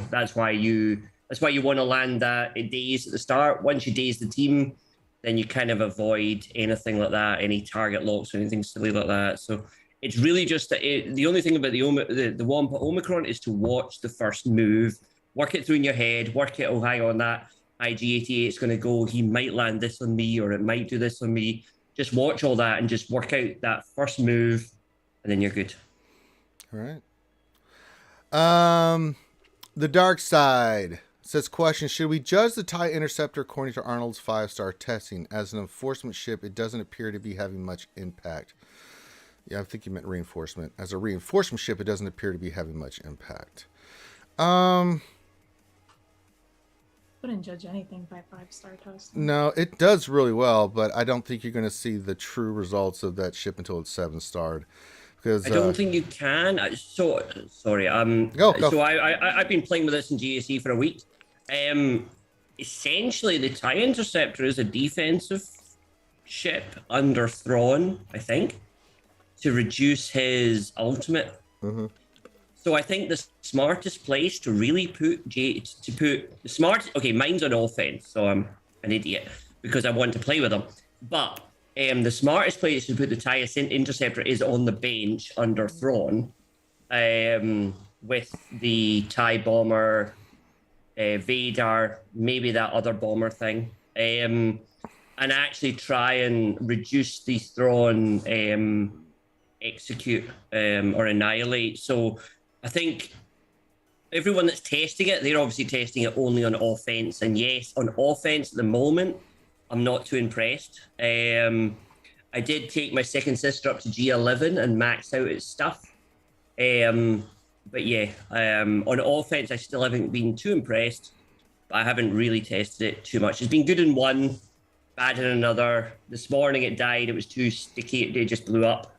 that's why you want to land that daze at the start. Once you daze the team, then you kind of avoid anything like that, any target locks or anything silly like that. So it's really just the only thing about the Wampa Omicron is to watch the first move, work it through in your head, work it, oh, hang on, that IG-88 is going to go, he might land this on me, or it might do this on me. Just watch all that and just work out that first move, and then you're good. All right. The Dark Side says, question, should we judge the TIE Interceptor according to Arnold's 5-star testing? As an enforcement ship, it doesn't appear to be having much impact. Yeah, I think you meant reinforcement. As a reinforcement ship, it doesn't appear to be having much impact. Wouldn't judge anything by 5-star test. No, it does really well, but I don't think you're going to see the true results of that ship until it's 7-starred. Because I don't think you can. So sorry. Go. So I've been playing with this in GSE for a week. Essentially, the TIE Interceptor is a defensive ship under Thrawn, I think, to reduce his ultimate. Mm-hmm. So I think the smartest place to really put mine's on offense, so I'm an idiot because I want to play with them. But the smartest place to put the TIE Interceptor is on the bench under Thrawn, with the TIE Bomber, Vader, maybe that other bomber thing, and actually try and reduce the Thrawn execute or annihilate. So I think everyone that's testing it, they're obviously testing it only on offense. And yes, on offense at the moment, I'm not too impressed. I did take my second sister up to G11 and max out its stuff. But yeah, on offense, I still haven't been too impressed. But I haven't really tested it too much. It's been good in one, bad in another. This morning it died. It was too sticky. It just blew up.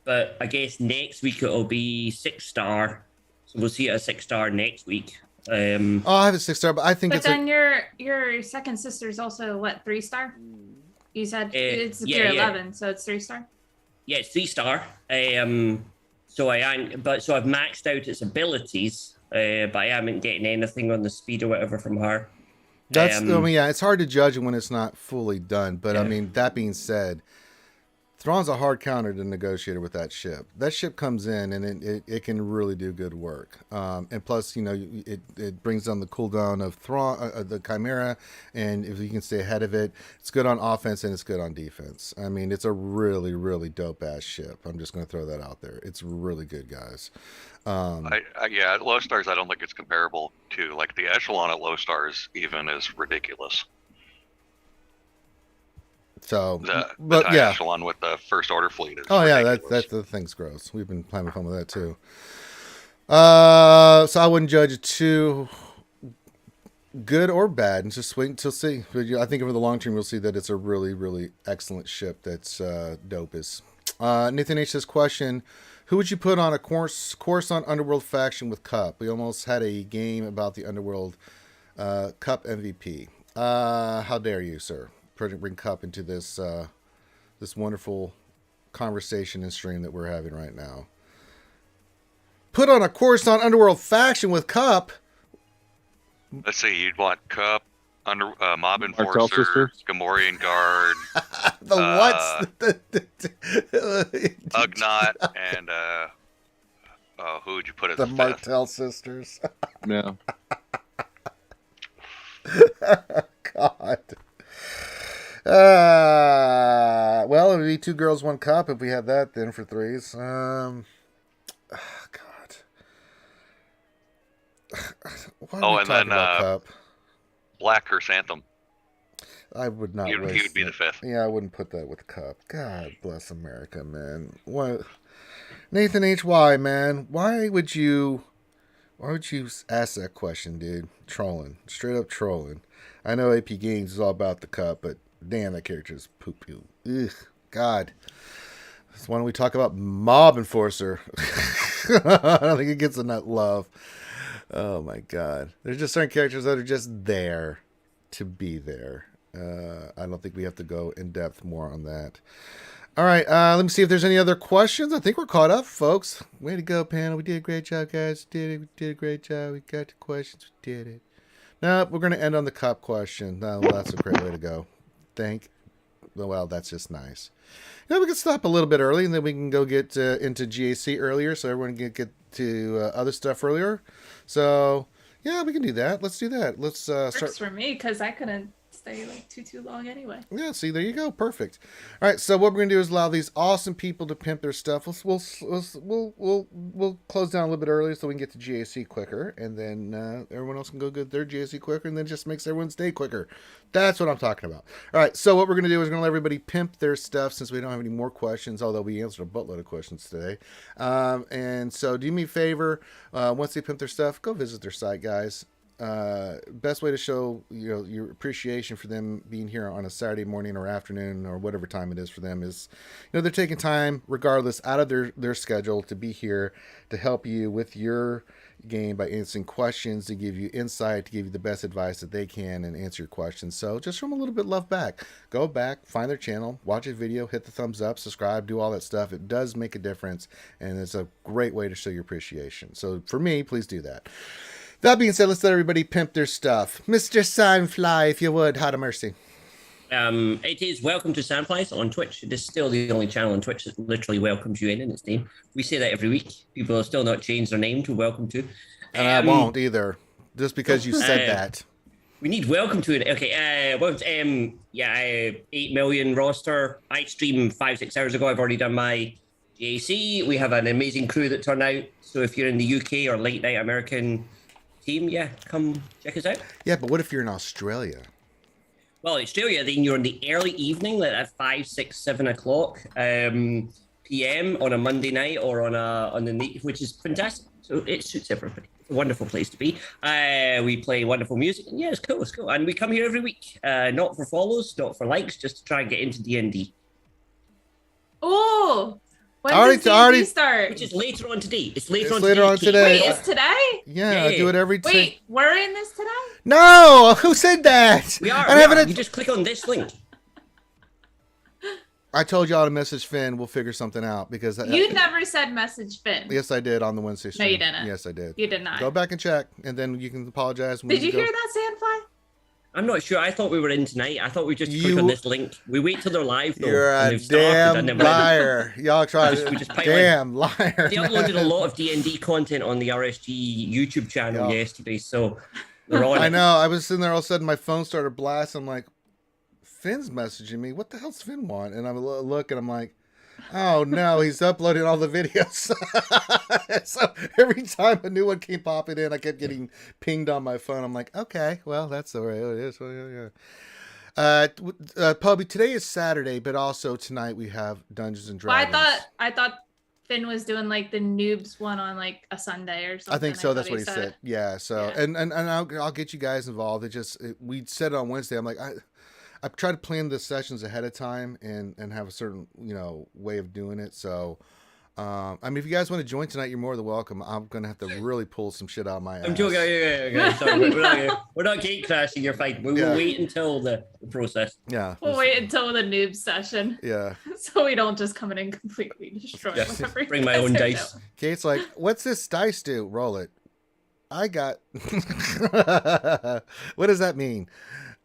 But I guess next week it'll be 6-star. So we'll see it as 6-star next week. I have a 6-star, but I think but then your second sister's also what, 3-star? You said it's tier 11, so it's 3-star. Yeah, it's 3-star. So I've maxed out its abilities, but I haven't getting anything on the speed or whatever from her. That's it's hard to judge when it's not fully done. But I mean, that being said, Thrawn's a hard counter to negotiate with that ship. That ship comes in and it can really do good work. And plus, it brings down the cooldown of Thrawn, the Chimera, and if you can stay ahead of it, it's good on offense and it's good on defense. I mean, it's a really, really dope ass ship. I'm just going to throw that out there. It's really good, guys. At low stars, I don't think it's comparable to like the echelon at low stars. Even is ridiculous. So, the echelon with the first order fleet is that's the thing's gross. We've been having fun with that too. So I wouldn't judge it too good or bad, and just wait until see. But I think over the long term, you'll see that it's a really, really excellent ship. That's dope. Nathan H says, question: who would you put on a course on Underworld faction with Cup? We almost had a game about the Underworld Cup MVP. How dare you, sir? Bring Cup into this this wonderful conversation and stream that we're having right now. Put on a course on Underworld faction with Cup. Let's see, you'd want Cup, Mob Enforcer, Gamorrean Guard, the Ugnaught, and who would you put as the fifth? Martell sisters? Yeah. God. Well, it would be 2 girls, 1 cup if we had that then for 3s. God. Why are we talking about Cup? Black Chrysanthemum. I would not. He would be the 5th. Yeah, I wouldn't put that with Cup. God bless America, man. What, Nathan H. Y, man? Why would you ask that question, dude? Trolling, straight up trolling. I know AP Games is all about the Cup, but damn, that character is poo poo. Ugh, God. So why don't we talk about Mob Enforcer? I don't think it gets enough love. Oh my God. There's just certain characters that are just there to be there. I don't think we have to go in depth more on that. All right, let me see if there's any other questions. I think we're caught up, folks. Way to go, panel. We did a great job, guys. We did a great job. We got the questions. We did it. Now, we're going to end on the Cup question. Well, that's a great way to go. Well, that's just nice. You know, we can stop a little bit early, and then we can go get into GAC earlier, so everyone can get to other stuff earlier. So, yeah, we can do that. Let's do that. Let's start. Works for me, because I couldn't stay like too long anyway. Yeah, see, there you go. Perfect. All right, so what we're gonna do is allow these awesome people to pimp their stuff. We'll close down a little bit earlier so we can get to GAC quicker, and then everyone else can go get their GAC quicker, and then just makes everyone's day quicker. That's what I'm talking about. All right, so what we're gonna do is we're gonna let everybody pimp their stuff since we don't have any more questions, although we answered a buttload of questions today. And so do me a favor, once they pimp their stuff, go visit their site, guys. Best way to show your appreciation for them being here on a Saturday morning or afternoon or whatever time it is for them is they're taking time regardless out of their schedule to be here to help you with your game by answering questions, to give you insight, to give you the best advice that they can and answer your questions. So just from a little bit of love back, go back, find their channel, watch a video, hit the thumbs up, subscribe, do all that stuff. It does make a difference, and it's a great way to show your appreciation. So for me, please do that. That being said, let's let everybody pimp their stuff. Mr. Sandfly, if you would, have mercy. It is welcome to Sandflies on Twitch. It is still the only channel on Twitch that literally welcomes you in its name. We say that every week. People have still not changed their name to welcome to. And I won't either, just because you said that. We need welcome to it. Okay, 8 million roster. I streamed 5-6 hours ago. I've already done my GAC. We have an amazing crew that turned out. So if you're in the UK or late night American team, yeah, come check us out. Yeah, but what if you're in Australia? Well, Australia, then you're in the early evening, like at 5, 6, 7 o'clock PM on a Monday night or on the night, which is fantastic. So it suits everybody. It's a wonderful place to be. We play wonderful music, and yeah, it's cool. It's cool, and we come here every week, not for follows, not for likes, just to try and get into D&D. Oh. When does D&D start? Which is later on today. It's later on today. Wait, it's today? Yeah, I do it every day. Wait, we're in this today? No! Who said that? We are. You just click on this link. I told y'all to message Finn. We'll figure something out because you never said message Finn. Yes, I did on the Wednesday stream. No, you didn't. Yes, I did. You did not. Go back and check, and then you can apologize. Did you hear that, Sandfly? I'm not sure. I thought we were in tonight. I thought we just click on this link. We wait till they're live, though. You're a damn liar. Y'all try to. Damn liar. They uploaded a lot of D&D content on the RSG YouTube channel yesterday, so they're on. I know. I was sitting there, all of a sudden my phone started blasting. I'm like, Finn's messaging me. What the hell's Finn want? And I look and I'm like, oh no, he's uploading all the videos. So every time a new one came popping in, I kept getting pinged on my phone. I'm like, okay, well, that's the way it is. Well, yeah. Pubby, today is Saturday, but also tonight we have Dungeons and Dragons. Well, I thought Finn was doing like the noobs one on like a Sunday or something. I think so. That's what he said. Yeah. So and I'll get you guys involved. We said it on Wednesday. I'm like, I try to plan the sessions ahead of time and have a certain way of doing it. So, I mean, if you guys want to join tonight, you're more than welcome. I'm gonna have to really pull some shit out of my ass. I'm joking. Okay. Sorry, we're not gate crashing. You're fine. We will wait until the process. Yeah, we'll wait until the noob session. Yeah, so we don't just come in and completely destroy everything. Bring my own dice. Kate's like, "What's this dice do?" Roll it. I got. What does that mean?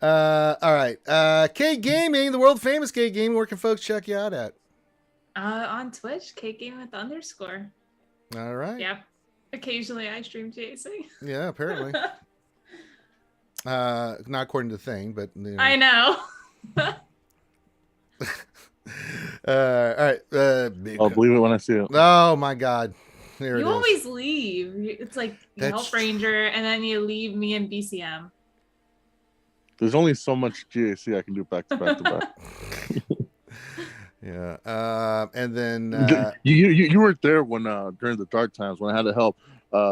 All right. K Gaming, the world famous K Gaming. Where can folks check you out at? On Twitch, K Gaming with _. All right. Yep. Occasionally I stream GAC. Yeah, apparently. Not according to the thing, but I know. All right. I'll believe it when I see it. Oh my God. There you always leave. It's like you help Ranger and then you leave me in BCM. There's only so much GAC I can do back to back to back. Yeah. And then you weren't there when during the dark times when I had to help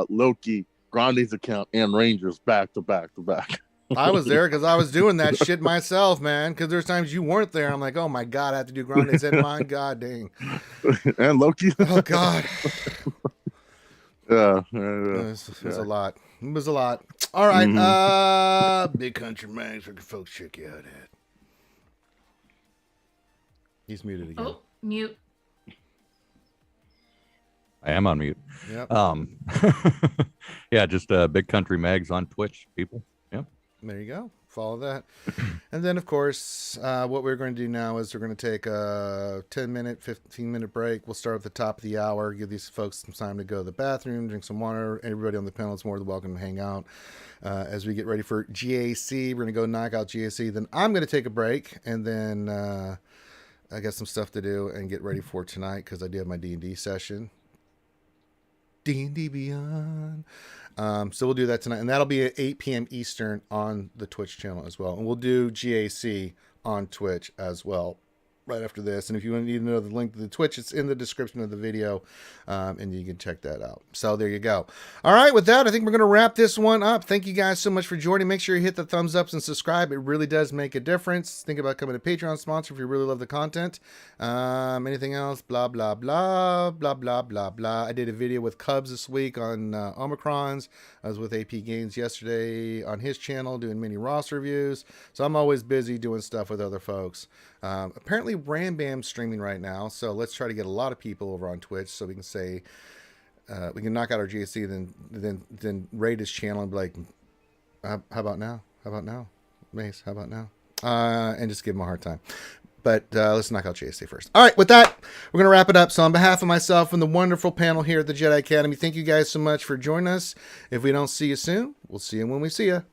Loki, Grande's account, and Rangers back to back to back. I was there because I was doing that shit myself, man. Because there's times you weren't there. I'm like, oh my God, I have to do Grande's and mine. God dang. And Loki. Oh God. Yeah. It was a lot. It was a lot. All right. Big Country Mags, where can folks check you out at? He's muted again. Oh, mute. I am on mute. Yep. Yeah, just Big Country Mags on Twitch, people. Yeah. There you go. Follow that. And then, of course, what we're going to do now is we're going to take a 10-minute, 15-minute break. We'll start at the top of the hour, give these folks some time to go to the bathroom, drink some water. Everybody on the panel is more than welcome to hang out as we get ready for GAC. We're going to go knock out GAC. Then I'm going to take a break, and then I got some stuff to do and get ready for tonight because I do have my D&D session. D&D Beyond. So we'll do that tonight, and that'll be at 8 p.m. Eastern on the Twitch channel as well. And we'll do GAC on Twitch as well right after this. And if you need to know the link to the Twitch, it's in the description of the video, and you can check that out. So there you go. All right, with that, I think we're going to wrap this one up. Thank you guys so much for joining. Make sure you hit the thumbs ups and subscribe. It really does make a difference. Think about becoming a Patreon sponsor if you really love the content. Anything else? Blah, blah, blah, blah, blah, blah, blah. I did a video with Cubs this week on Omicrons. I was with AP Gaines yesterday on his channel doing mini Ross reviews. So I'm always busy doing stuff with other folks. Apparently Ram Bam's streaming right now, so let's try to get a lot of people over on Twitch so we can say we can knock out our GSC, then raid his channel and be like, how about now? How about now? Mace, how about now? And just give him a hard time. But let's knock out GSC first. All right, with that, we're going to wrap it up. So on behalf of myself and the wonderful panel here at the Jedi Academy, thank you guys so much for joining us. If we don't see you soon, we'll see you when we see you.